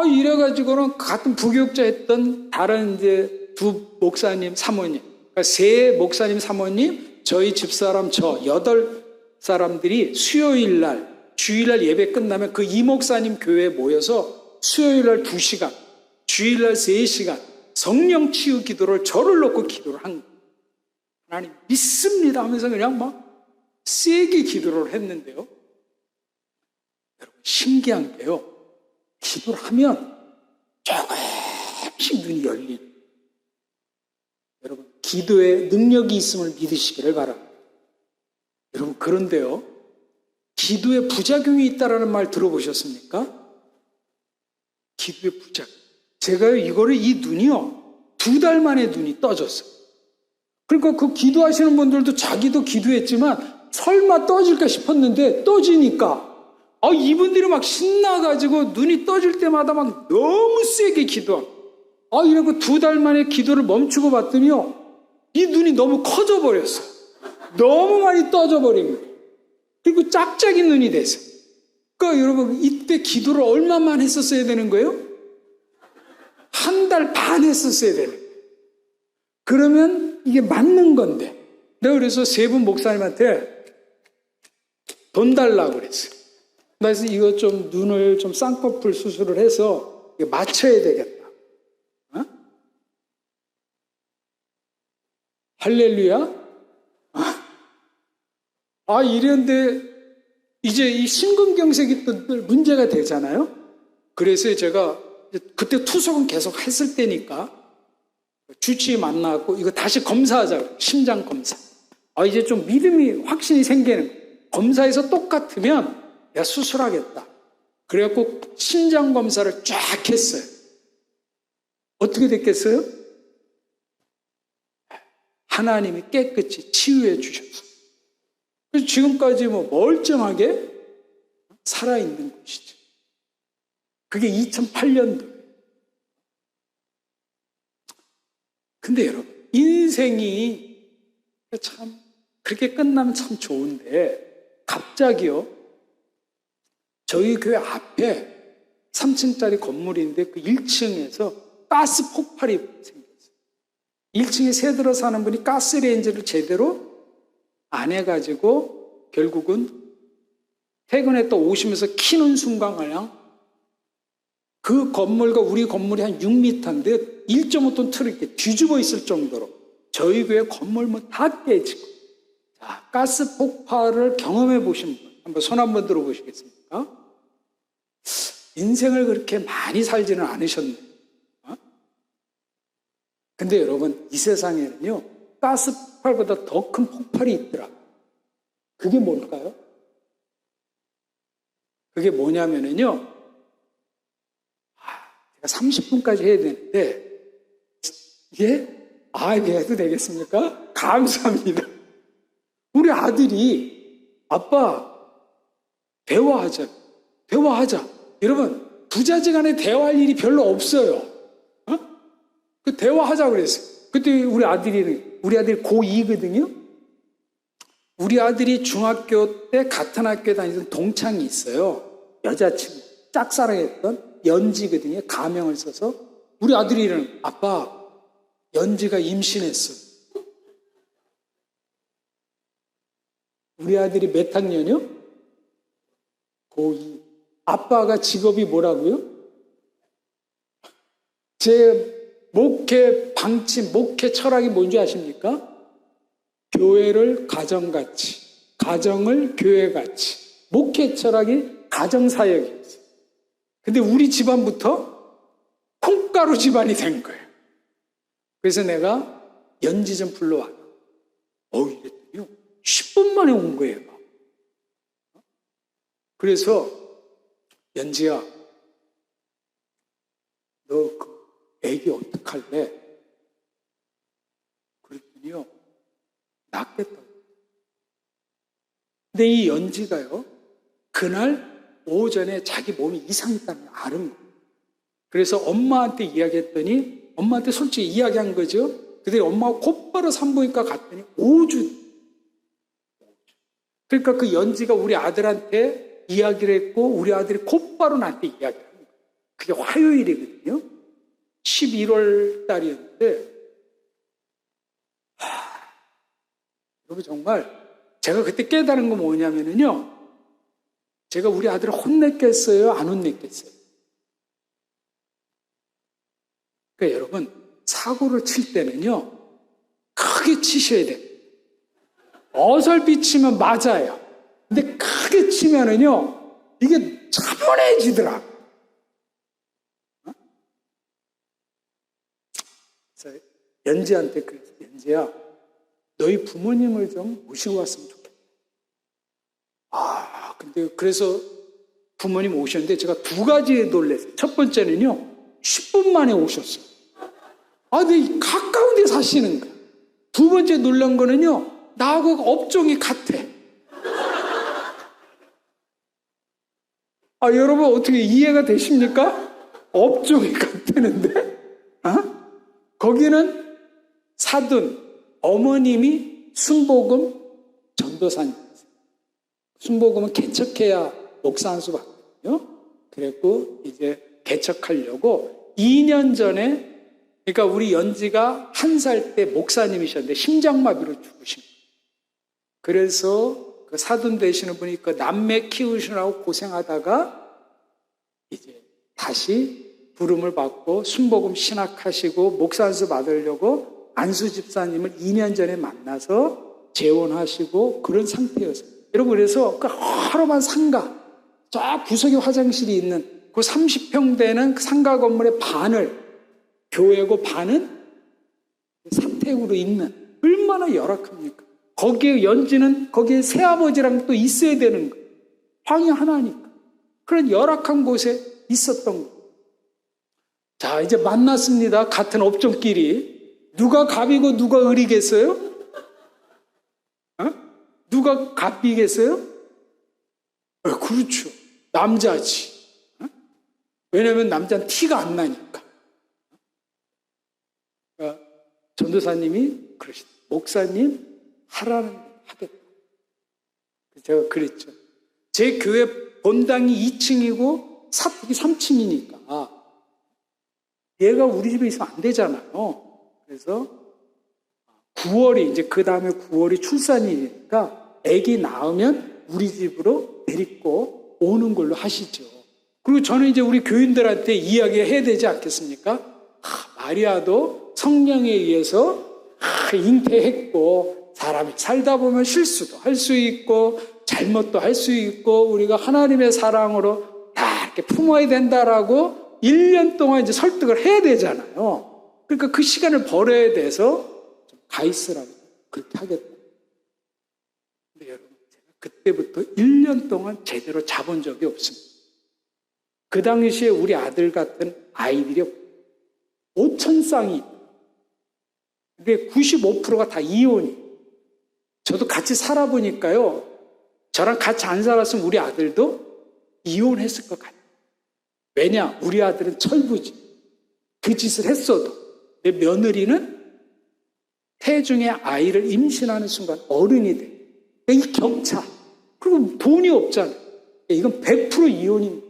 이래가지고는 같은 부교육자 했던 다른 이제 두 목사님, 사모님. 그러니까 세 목사님, 사모님, 저희 집사람, 저 8사람들이 수요일 날, 주일날 예배 끝나면 그 이 목사님 교회에 모여서 수요일 날 2시간, 주일 날 3시간 성령 치유 기도를 저를 놓고 기도를 한 거예요. 하나님 믿습니다 하면서 그냥 막 세게 기도를 했는데요. 여러분, 신기한 게요. 기도를 하면 조금씩 눈이 열리는. 여러분, 기도에 능력이 있음을 믿으시기를 바랍니다. 여러분, 그런데요, 기도에 부작용이 있다라는 말 들어보셨습니까? 기도의 부작용. 제가요, 이 눈이요, 2달 만에 눈이 떠졌어요. 그러니까 그 기도하시는 분들도 자기도 기도했지만 설마 떠질까 싶었는데 떠지니까 이분들이 막 신나가지고 눈이 떠질 때마다 막 너무 세게 기도하고 이러고 2달 만에 기도를 멈추고 봤더니요, 이 눈이 너무 커져 버렸어요. 너무 많이 떠져 버린 거예요. 그리고 짝짝이 눈이 됐어요. 그러니까 여러분, 이때 기도를 얼마만 했었어야 되는 거예요? 1달 반 했었어야 되는 거예요. 그러면 이게 맞는 건데, 내가 그래서 세 분 목사님한테 돈 달라고 그랬어요. 그래서 이거 좀 눈을 좀 쌍꺼풀 수술을 해서 이거 맞춰야 되겠다. 어? 할렐루야? 이랬는데 이제 이 심근경색이 또 문제가 되잖아요. 그래서 제가 그때 투석은 계속 했을 때니까 주치의 만나고 이거 다시 검사하자고, 심장 검사. 이제 좀 믿음이 확신이 생기는 거예요. 검사에서 똑같으면 내가 수술하겠다. 그래갖고 심장 검사를 쫙 했어요. 어떻게 됐겠어요? 하나님이 깨끗이 치유해 주셨어요. 그래서 지금까지 멀쩡하게 살아있는 것이죠. 그게 2008년도. 근데 여러분, 인생이 참 그렇게 끝나면 참 좋은데 갑자기요, 저희 교회 앞에 3층짜리 건물인데 그 1층에서 가스 폭발이 생겼어요. 1층에 새들어 사는 분이 가스레인지를 제대로 안 해가지고 결국은 퇴근했다 오시면서 키는 순간 그냥 그 건물과 우리 건물이 한 6m인데 1.5톤 틀이 이렇게 뒤집어 있을 정도로 저희 교회 건물문 다 깨지고. 자, 가스 폭발을 경험해 보신 분 한번 손 한번 들어보시겠습니까? 인생을 그렇게 많이 살지는 않으셨네요. 근데 여러분, 이 세상에는요 가스 폭발보다 더 큰 폭발이 있더라. 그게 뭘까요? 그게 뭐냐면은요, 제가 30분까지 해야 되는데 이게 이게 해도 되겠습니까? 감사합니다. 우리 아들이 아빠 대화하자. 여러분, 부자지간에 대화할 일이 별로 없어요. 그 대화하자 그랬어요. 그때 우리 아들이 고2거든요. 우리 아들이 중학교 때 같은 학교에 다니던 동창이 있어요. 여자친구, 짝사랑했던 연지거든요. 가명을 써서. 우리 아들이 이러는, 아빠, 연지가 임신했어. 우리 아들이 몇 학년이요? 고2. 아빠가 직업이 뭐라고요? 제 목회 방침, 목회 철학이 뭔지 아십니까? 교회를 가정같이, 가정을 교회같이. 목회 철학이 가정사역이었어요. 근데 우리 집안부터 콩가루 집안이 된 거예요. 그래서 내가 연지 좀 불러와. 이랬더니요 10분 만에 온 거예요. 그래서 연지야, 너 그 애기 어떡할래? 그랬더니요 낫겠다고. 근데 이 연지가요 그날 오전에 자기 몸이 이상했다는 걸 아는 거예요. 그래서 엄마한테 이야기했더니 엄마한테 솔직히 이야기한 거죠. 근데 엄마가 곧바로 산부인과 갔더니 5주. 그러니까 그 연지가 우리 아들한테 이야기를 했고 우리 아들이 곧바로 나한테 이야기를 한 거예요. 그게 화요일이거든요. 11월 달이었는데 여러분, 정말 제가 그때 깨달은 건 뭐냐면요, 제가 우리 아들을 혼냈겠어요? 안 혼냈겠어요? 그러니까 여러분, 사고를 칠 때는요 크게 치셔야 돼요. 어설피 치면 맞아요. 근데 크게 치면은요 이게 차분해지더라. 그래서 연지한테 그랬어요. 연지야, 너희 부모님을 좀 모시고 왔으면 좋겠다. 근데 그래서 부모님 오셨는데 제가 두 가지에 놀랐어요. 첫 번째는요 10분 만에 오셨어요. 근데 가까운 데 사시는 거예요. 두 번째 놀란 거는요 나하고 업종이 같아. 여러분, 어떻게 이해가 되십니까? 업종이 같다는데? 거기는 사돈, 어머님이 순복음 전도사님이세요. 순복음은 개척해야 목사 한 수 받거든요. 그랬고 이제 개척하려고 2년 전에, 그러니까 우리 연지가 1살 때 목사님이셨는데 심장마비로 죽으신 거예요. 그래서 그 사돈 되시는 분이 그 남매 키우시느라고 고생하다가 이제 다시 부름을 받고 순복음 신학하시고 목사 안수 받으려고 안수 집사님을 2년 전에 만나서 재혼하시고 그런 상태였어요. 여러분, 그래서 그 허름한 상가, 저 구석에 화장실이 있는 그 30평 되는 그 상가 건물의 반을 교회고 반은 사택으로 있는, 얼마나 열악합니까? 거기에 연지는 거기에 새아버지랑 또 있어야 되는 거예요. 방이 하나니까. 그런 열악한 곳에 있었던 거예요. 자, 이제 만났습니다. 같은 업종끼리. 누가 갑이고 누가 을이겠어요? 어? 누가 갑이겠어요? 그렇죠. 남자지. 어? 왜냐하면 남자는 티가 안 나니까. 전도사님이 그러시다. 목사님 하라는 대로 하겠다. 제가 그랬죠. 제 교회 본당이 2층이고 사택이 3층이니까 얘가 우리 집에 있으면 안 되잖아요. 그래서 9월이 이제 그 다음에 9월이 출산이니까 아기 낳으면 우리 집으로 데리고 오는 걸로 하시죠. 그리고 저는 이제 우리 교인들한테 이야기해야 되지 않겠습니까? 마리아도 성령에 의해서 잉태했고 사람이 살다 보면 실수도 할 수 있고 잘못도 할 수 있고 우리가 하나님의 사랑으로 다 이렇게 품어야 된다라고 1년 동안 이제 설득을 해야 되잖아요. 그러니까 그 시간을 벌어야 돼서 좀 가 있으라고 그렇게 하겠다. 근데 여러분, 제가 그때부터 1년 동안 제대로 잡은 적이 없습니다. 그 당시에 우리 아들 같은 아이들이 5천 쌍이, 근데 95%가 다 이혼이. 저도 같이 살아보니까요, 저랑 같이 안 살았으면 우리 아들도 이혼했을 것 같아요. 왜냐? 우리 아들은 철부지. 그 짓을 했어도 내 며느리는 태중의 아이를 임신하는 순간 어른이 돼. 이 격차. 그리고 돈이 없잖아요. 이건 100% 이혼입니다.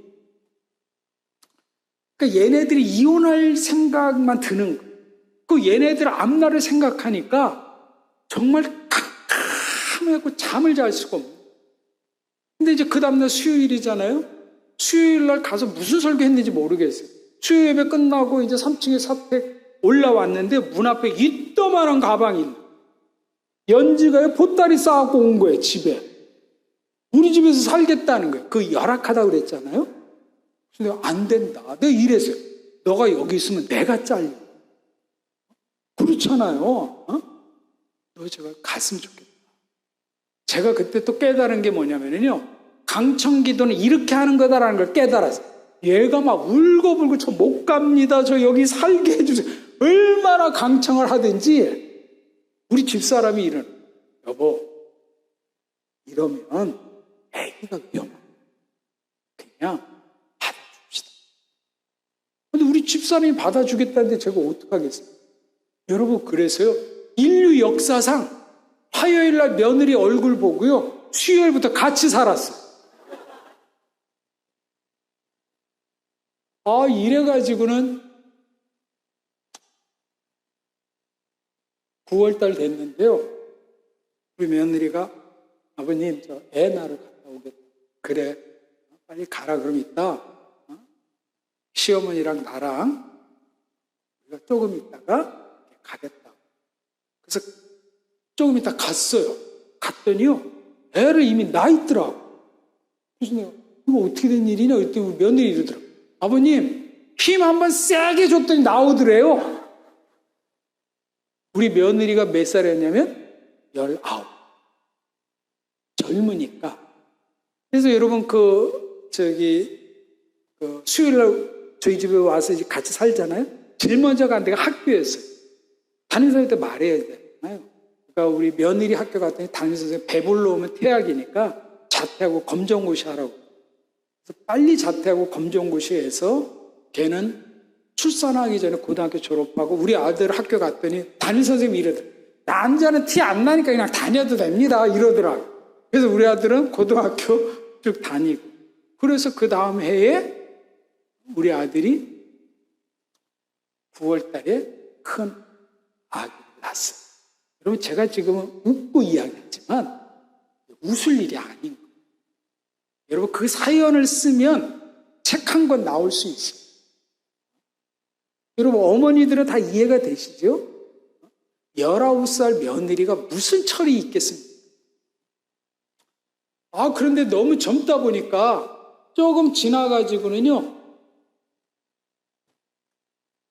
그러니까 얘네들이 이혼할 생각만 드는 거예요. 그 얘네들 앞날을 생각하니까 정말 캄캄하고 잠을 잘 수가 없는 거예요. 근데 이제 그 다음날 수요일이잖아요. 수요일날 가서 무슨 설교했는지 모르겠어요. 수요 예배 끝나고 이제 3층에 사택 올라왔는데 문 앞에 이따만한 가방이 있는 거예요. 연지가 보따리 싸갖고 온 거예요, 집에. 우리 집에서 살겠다는 거예요. 그 열악하다고 그랬잖아요. 그래서 안 된다. 내가 이랬어요. 너가 여기 있으면 내가 잘려. 그렇잖아요. 너 제발 갔으면 좋겠다. 제가 그때 또 깨달은 게 뭐냐면요. 강청기도는 이렇게 하는 거다라는 걸 깨달았어요. 얘가 막 울고불고 저 못 갑니다. 저 여기 살게 해주세요. 얼마나 강청을 하든지 우리 집사람이 이러는, 여보, 이러면 애기가 위험해. 그냥 받아줍시다. 근데 우리 집사람이 받아주겠다는데 제가 어떡하겠어요? 여러분, 그래서요, 인류 역사상 화요일 날 며느리 얼굴 보고요, 수요일부터 같이 살았어요. 이래가지고는 9월달 됐는데요, 우리 며느리가 아버님, 저 애 낳으러 갔다 오겠다. 그래, 빨리 가라. 그럼 이따 시어머니랑 나랑 우리가 조금 있다가 가겠다. 그래서 조금 있다 갔어요. 갔더니요, 애를 이미 낳아 있더라고. 그래서 내가 이거 어떻게 된 일이냐 그랬더니 우리 며느리 이러더라고. 아버님, 힘 한번 세게 줬더니 나오더래요. 우리 며느리가 몇 살이었냐면 19. 젊으니까. 그래서 여러분 수요일날 저희 집에 와서 이제 같이 살잖아요. 제일 먼저 간 데가 학교였어요. 담임선생님한테 말해야 되잖아요. 그러니까 우리 며느리 학교 갔더니 담임선생님 배불러 오면 퇴학이니까 자퇴하고 검정고시 하라고. 그래서 빨리 자퇴하고 검정고시해서 걔는 출산하기 전에 고등학교 졸업하고 우리 아들 학교 갔더니 담임선생님이 이러더라고요. 남자는 티 안 나니까 그냥 다녀도 됩니다. 이러더라고요. 그래서 우리 아들은 고등학교 쭉 다니고. 그래서 그 다음 해에 우리 아들이 9월 달에 큰 아기를 낳았어요. 여러분, 제가 지금은 웃고 이야기했지만 웃을 일이 아닌 거예요. 여러분, 그 사연을 쓰면 책 한 권 나올 수 있어요. 여러분, 어머니들은 다 이해가 되시죠? 19살 며느리가 무슨 철이 있겠습니까? 그런데 너무 젊다 보니까 조금 지나가지고는요,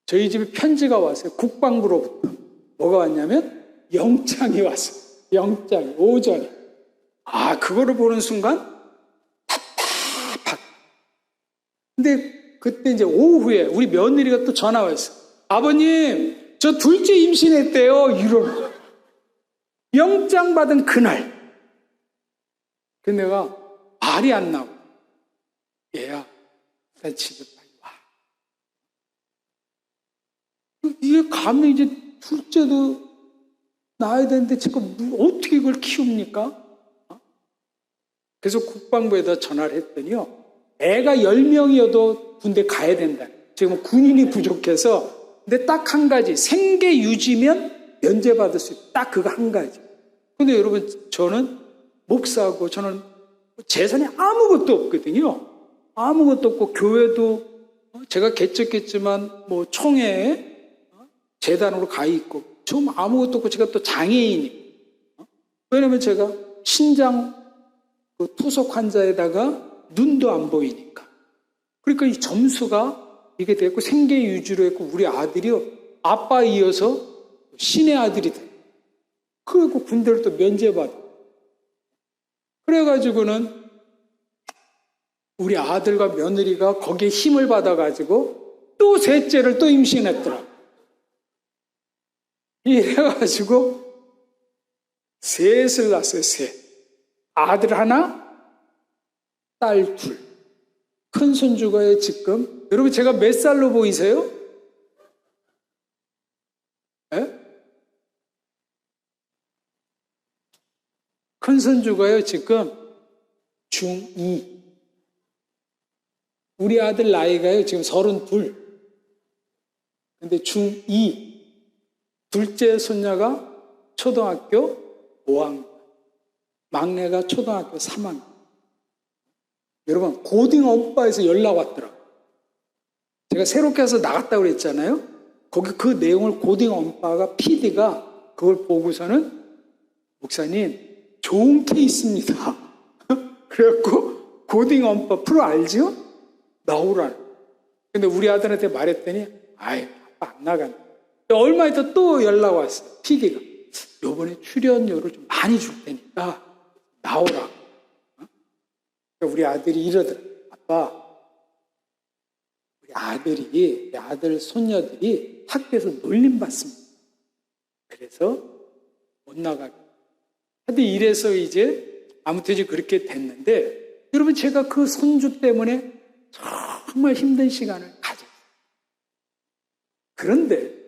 저희 집에 편지가 왔어요. 국방부로부터. 뭐가 왔냐면 영장이 왔어요. 영장이 오전에. 그거를 보는 순간 답답하다. 근데 그때 이제 오후에 우리 며느리가 또 전화가 왔어요. 아버님, 저 둘째 임신했대요. 이러는 거예요. 영장 받은 그날. 근데 내가 말이 안 나고, 얘야, 나 집에 빨리 와. 이게 가면 이제 둘째도 낳아야 되는데 제가 어떻게 이걸 키웁니까? 그래서 국방부에다 전화를 했더니요, 애가 10명이어도 군대 가야 된다. 지금 군인이 부족해서. 근데 딱 한 가지, 생계 유지면 면제받을 수 있다. 딱 그거 한 가지. 근데 여러분, 저는 목사고 저는 재산이 아무것도 없거든요. 아무것도 없고 교회도 제가 개척했지만 뭐 총회에 재단으로 가 있고 좀 아무것도 없고 제가 또 장애인이고. 왜냐면 제가 신장 투석 환자에다가 눈도 안 보이니까. 그러니까 이 점수가 이게 됐고 생계 유지로 했고 우리 아들이요, 아빠 이어서 신의 아들이 돼. 그리고 군대를 또 면제받아. 그래가지고는 우리 아들과 며느리가 거기에 힘을 받아가지고 또 셋째를 또 임신했더라. 이래가지고 셋을 낳았어요. 셋. 아들 하나, 딸 둘. 큰 손주가요 지금. 여러분, 제가 몇 살로 보이세요? 에? 큰 손주가요 지금 중2. 우리 아들 나이가요 지금 32. 근데 중2. 둘째 손녀가 초등학교 5학년. 막내가 초등학교 3학년. 여러분, 고딩 오빠에서 연락 왔더라고요. 제가 새롭게 해서 나갔다고 그랬잖아요. 거기 그 내용을 고딩 오빠가, PD가 그걸 보고서는 목사님, 좋은 케이스입니다. 그래갖고 고딩 오빠 프로 알죠? 나오라는. 근데 우리 아들한테 말했더니 아빠 안 나간다. 얼마 있다 또 연락 왔어요. PD가. 요번에 출연료를 좀 많이 줄 테니까 나오라. 우리 아들이 이러더라. 아빠, 우리 아들 손녀들이 학교에서 놀림받습니다. 그래서 못 나가게. 근데 이래서 이제 아무튼 이제 그렇게 됐는데, 여러분, 제가 그 손주 때문에 정말 힘든 시간을 가졌어요. 그런데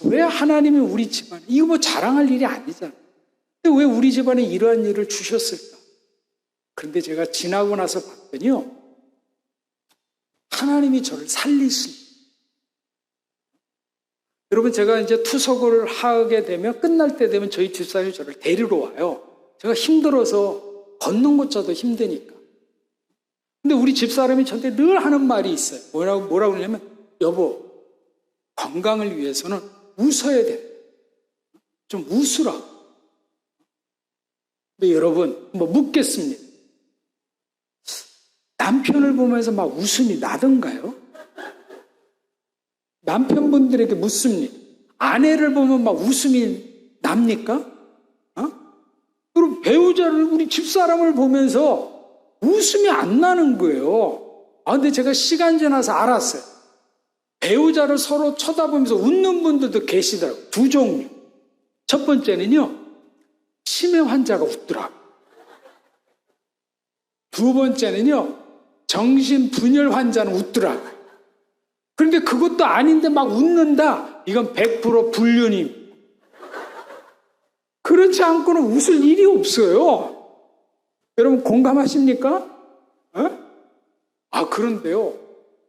왜 하나님이 우리 집안에, 이거 뭐 자랑할 일이 아니잖아요. 근데 왜 우리 집안에 이러한 일을 주셨을까? 그런데 제가 지나고 나서 봤더니요, 하나님이 저를 살릴 수 있어요. 여러분, 제가 이제 투석을 하게 되면, 끝날 때 되면 저희 집사람이 저를 데리러 와요. 제가 힘들어서 걷는 것조차도 힘드니까. 근데 우리 집사람이 저한테 늘 하는 말이 있어요. 뭐라고 그러냐면, 여보, 건강을 위해서는 웃어야 돼. 좀 웃으라. 근데 여러분, 뭐 묻겠습니다. 남편을 보면서 막 웃음이 나던가요? 남편분들에게 묻습니다. 아내를 보면 막 웃음이 납니까? 그리고 배우자를, 우리 집사람을 보면서 웃음이 안 나는 거예요. 근데 제가 시간 지나서 알았어요. 배우자를 서로 쳐다보면서 웃는 분들도 계시더라고요. 두 종류. 첫 번째는요, 치매 환자가 웃더라고요. 두 번째는요, 정신분열 환자는 웃더라고요. 그런데 그것도 아닌데 막 웃는다? 이건 100% 불륜입니다. 그렇지 않고는 웃을 일이 없어요. 여러분 공감하십니까? 그런데요,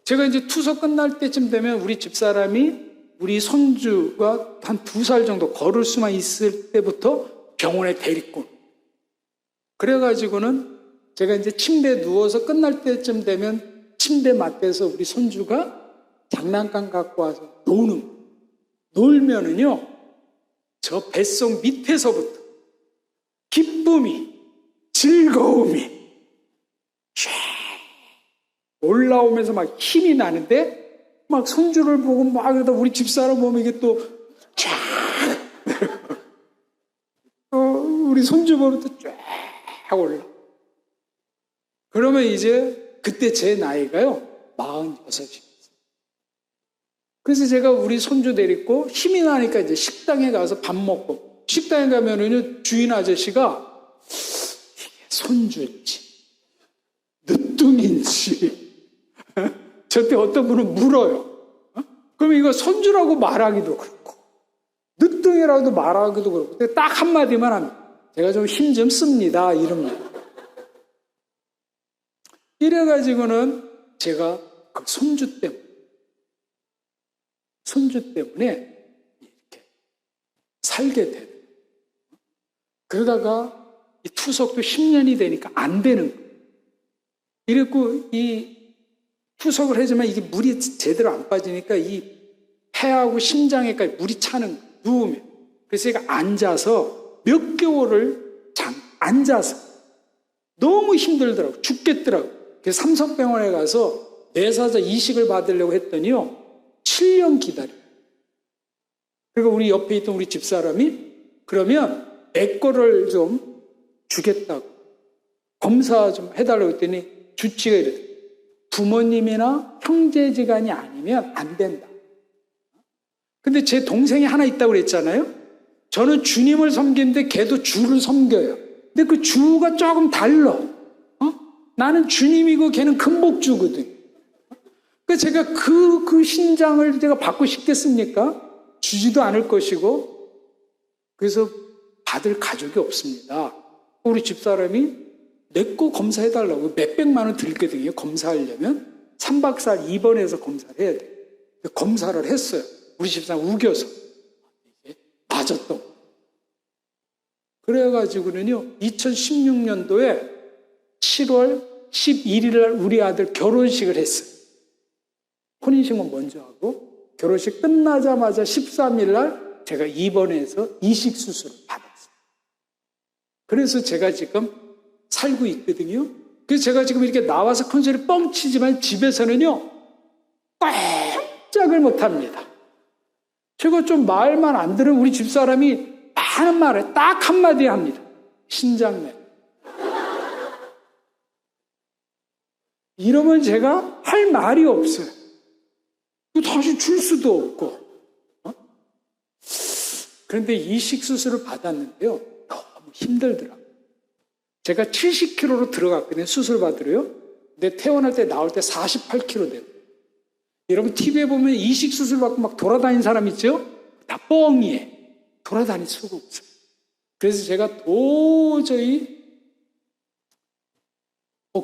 제가 이제 투석 끝날 때쯤 되면 우리 집사람이 우리 손주가 한 2살 정도 걸을 수만 있을 때부터 병원에 데리고, 그래가지고는 제가 이제 침대에 누워서 끝날 때쯤 되면 침대 맡에서 우리 손주가 장난감 갖고 와서 놀면은요, 저 뱃속 밑에서부터 기쁨이, 즐거움이 쫙 올라오면서 막 힘이 나는데, 막 손주를 보고 막 그러다 우리 집사람 보면 이게 또 쫙 우리 손주 보면 또 쫙 올라. 그러면 이제 그때 제 나이가요 46이었어요. 그래서 제가 우리 손주 데리고 힘이 나니까 이제 식당에 가서 밥 먹고, 식당에 가면은요 주인 아저씨가 이게 손주인지 늦둥인지 저때 어떤 분은 물어요. 그럼 이거 손주라고 말하기도 그렇고 늦둥이라고 말하기도 그렇고, 근데 딱 한마디만 합니다. 제가 좀 힘 좀 씁니다 이럽니다. 이래가지고는 제가 그 손주 때문에 이렇게 살게 돼요. 그러다가 이 투석도 10년이 되니까 안 되는 거예요. 이랬고 이 투석을 하지만 이게 물이 제대로 안 빠지니까 이 폐하고 심장에까지 물이 차는 거예요. 누우면. 그래서 제가 앉아서 몇 개월을 앉아서 너무 힘들더라고요. 죽겠더라고요. 그래서 삼성병원에 가서 내사자 이식을 받으려고 했더니요 7년 기다려요. 그리고 우리 옆에 있던 우리 집사람이 그러면 내 거를 좀 주겠다고 검사 좀 해달라고 했더니 주치가 이래요. 부모님이나 형제지간이 아니면 안 된다. 근데 제 동생이 하나 있다고 그랬잖아요. 저는 주님을 섬기는데 걔도 주를 섬겨요. 근데 그 주가 조금 달라. 나는 주님이고 걔는 금복주거든. 그러니까 제가 그 신장을 제가 받고 싶겠습니까? 주지도 않을 것이고, 그래서 받을 가족이 없습니다. 우리 집사람이 내 거 검사해달라고 몇백만 원 들거든요. 검사하려면 3박 4일 입원해서 검사를 해야 돼요. 검사를 했어요. 우리 집사람 우겨서 이게 맞았던 거예요. 그래가지고는요 2016년도에 7월 11일 날 우리 아들 결혼식을 했어요. 혼인신고 먼저 하고 결혼식 끝나자마자 13일 날 제가 입원해서 이식 수술을 받았어요. 그래서 제가 지금 살고 있거든요. 그래서 제가 지금 이렇게 나와서 컨설이 뻥치지만 집에서는요 꼼짝을 못합니다. 제가 좀 말만 안 들으면 우리 집사람이 많은 말을 딱 한마디 합니다. 신장내. 이러면 제가 할 말이 없어요. 다시 줄 수도 없고. 그런데 이식 수술을 받았는데요. 너무 힘들더라고요. 제가 70kg로 들어갔거든요. 수술 받으러요. 근데 퇴원할 때 나올 때 48kg 돼요. 여러분 TV에 보면 이식 수술 받고 막 돌아다니는 사람 있죠? 다 뻥이에요. 돌아다닐 수가 없어요. 그래서 제가 도저히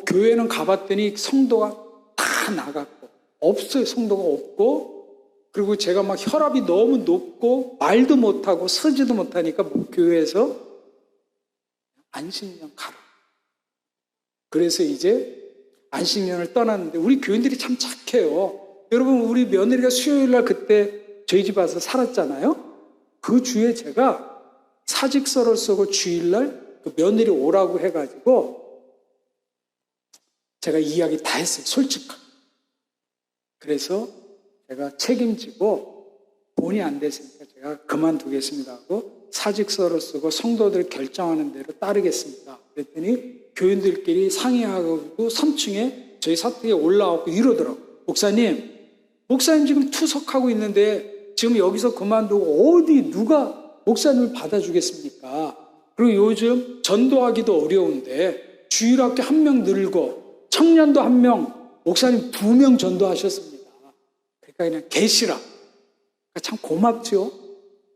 교회는 가봤더니 성도가 다 나갔고 없어요. 성도가 없고, 그리고 제가 막 혈압이 너무 높고 말도 못하고 서지도 못하니까 교회에서 안식년 가라. 그래서 이제 안식년을 떠났는데 우리 교인들이 참 착해요. 여러분 우리 며느리가 수요일 날 그때 저희 집 와서 살았잖아요. 그 주에 제가 사직서를 쓰고 주일날 그 며느리 오라고 해가지고 제가 이야기 다 했어요. 솔직하게. 그래서 제가 책임지고 돈이 안 됐으니까 제가 그만두겠습니다 하고 사직서를 쓰고 성도들 결정하는 대로 따르겠습니다. 그랬더니 교인들끼리 상의하고 3층에 저희 사택에 올라왔고 이러더라고요. 목사님 지금 투석하고 있는데 지금 여기서 그만두고 어디 누가 목사님을 받아주겠습니까? 그리고 요즘 전도하기도 어려운데 주일학교 1명 늘고 청년도 1명, 목사님 2명 전도하셨습니다. 그러니까 그냥 계시라. 그러니까 참 고맙죠.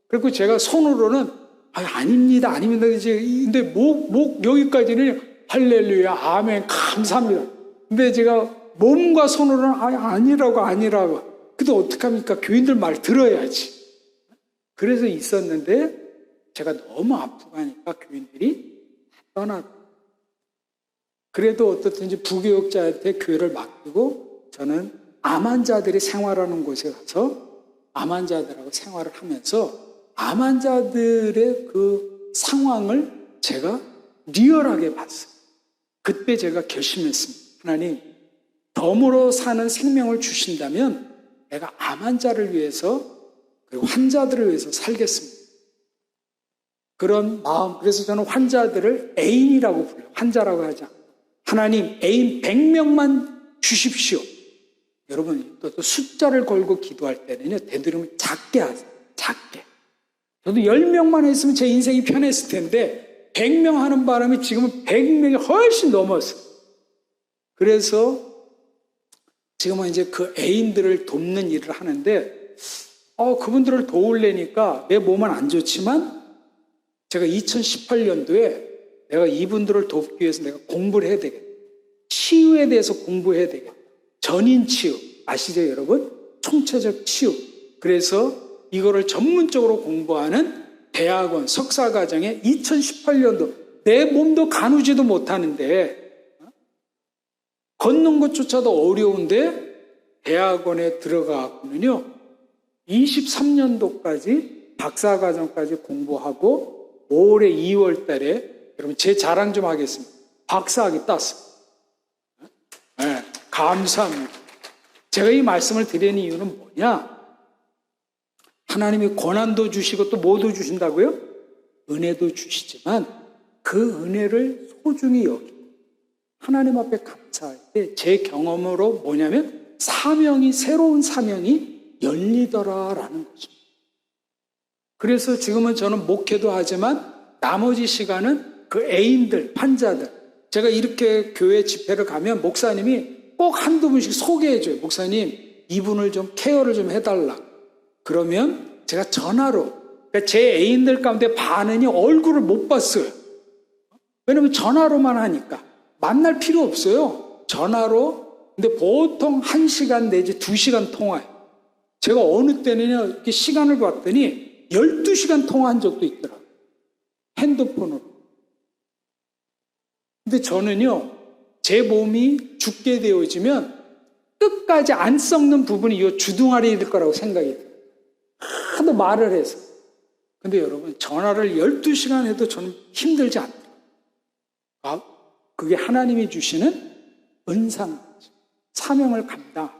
그리고 제가 손으로는 아닙니다. 근데 목 여기까지는 할렐루야, 아멘, 감사합니다. 근데 제가 몸과 손으로는 아니라고. 근데 어떡합니까? 교인들 말 들어야지. 그래서 있었는데 제가 너무 아프고 하니까 교인들이 다 떠나고. 그래도 어떻든지 부교육자한테 교회를 맡기고 저는 암 환자들이 생활하는 곳에 가서 암 환자들하고 생활을 하면서 암 환자들의 그 상황을 제가 리얼하게 봤어요. 그때 제가 결심했습니다. 하나님, 덤으로 사는 생명을 주신다면 내가 암 환자를 위해서 그리고 환자들을 위해서 살겠습니다. 그런 마음, 그래서 저는 환자들을 애인이라고 불러요. 환자라고 하지 않고. 하나님, 애인 100명만 주십시오. 여러분, 또 숫자를 걸고 기도할 때는요, 되도록이면 작게 하세요. 작게. 저도 10명만 했으면 제 인생이 편했을 텐데 100명 하는 바람에 지금은 100명이 훨씬 넘었어요. 그래서 지금은 이제 그 애인들을 돕는 일을 하는데 그분들을 도우려니까 내 몸은 안 좋지만 제가 2018년도에 내가 이분들을 돕기 위해서 내가 공부를 해야 되겠다. 치유에 대해서 공부해야 되겠다. 전인 치유 아시죠 여러분? 총체적 치유. 그래서 이거를 전문적으로 공부하는 대학원 석사과정에 2018년도 내 몸도 가누지도 못하는데 걷는 것조차도 어려운데 대학원에 들어가고는요 23년도까지 박사과정까지 공부하고 올해 2월 달에 여러분 제 자랑 좀 하겠습니다. 박사학위 땄어요. 네, 감사합니다. 제가 이 말씀을 드리는 이유는 뭐냐? 하나님이 고난도 주시고 또 뭐도 주신다고요? 은혜도 주시지만 그 은혜를 소중히 여기고 하나님 앞에 감사할 때 제 경험으로 뭐냐면 새로운 사명이 열리더라라는 것입니다. 그래서 지금은 저는 목회도 하지만 나머지 시간은 그 애인들, 환자들 제가 이렇게 교회 집회를 가면 목사님이 꼭 한두 분씩 소개해줘요. 목사님 이분을 좀 케어를 좀 해달라. 그러면 제가 전화로 그러니까 제 애인들 가운데 반은이 얼굴을 못 봤어요. 왜냐면 전화로만 하니까 만날 필요 없어요. 전화로. 근데 보통 1시간 내지 2시간 통화해요. 제가 어느 때는요 이렇게 시간을 봤더니 12시간 통화한 적도 있더라고요. 핸드폰으로. 근데 저는요 제 몸이 죽게 되어지면 끝까지 안 썩는 부분이 이 주둥아리일 거라고 생각이 들어요. 하도 말을 해서. 근데 여러분 전화를 12시간 해도 저는 힘들지 않더라고요. 그게 하나님이 주시는 은상, 사명을 감당.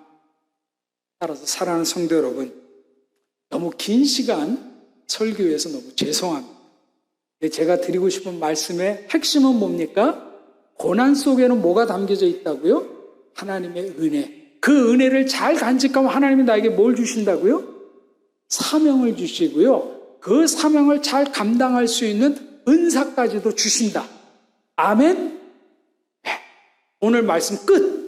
따라서 사랑하는 성도 여러분, 너무 긴 시간 설교해서 너무 죄송합니다. 제가 드리고 싶은 말씀의 핵심은 뭡니까? 고난 속에는 뭐가 담겨져 있다고요? 하나님의 은혜. 그 은혜를 잘 간직하면 하나님이 나에게 뭘 주신다고요? 사명을 주시고요. 그 사명을 잘 감당할 수 있는 은사까지도 주신다. 아멘? 네. 오늘 말씀 끝.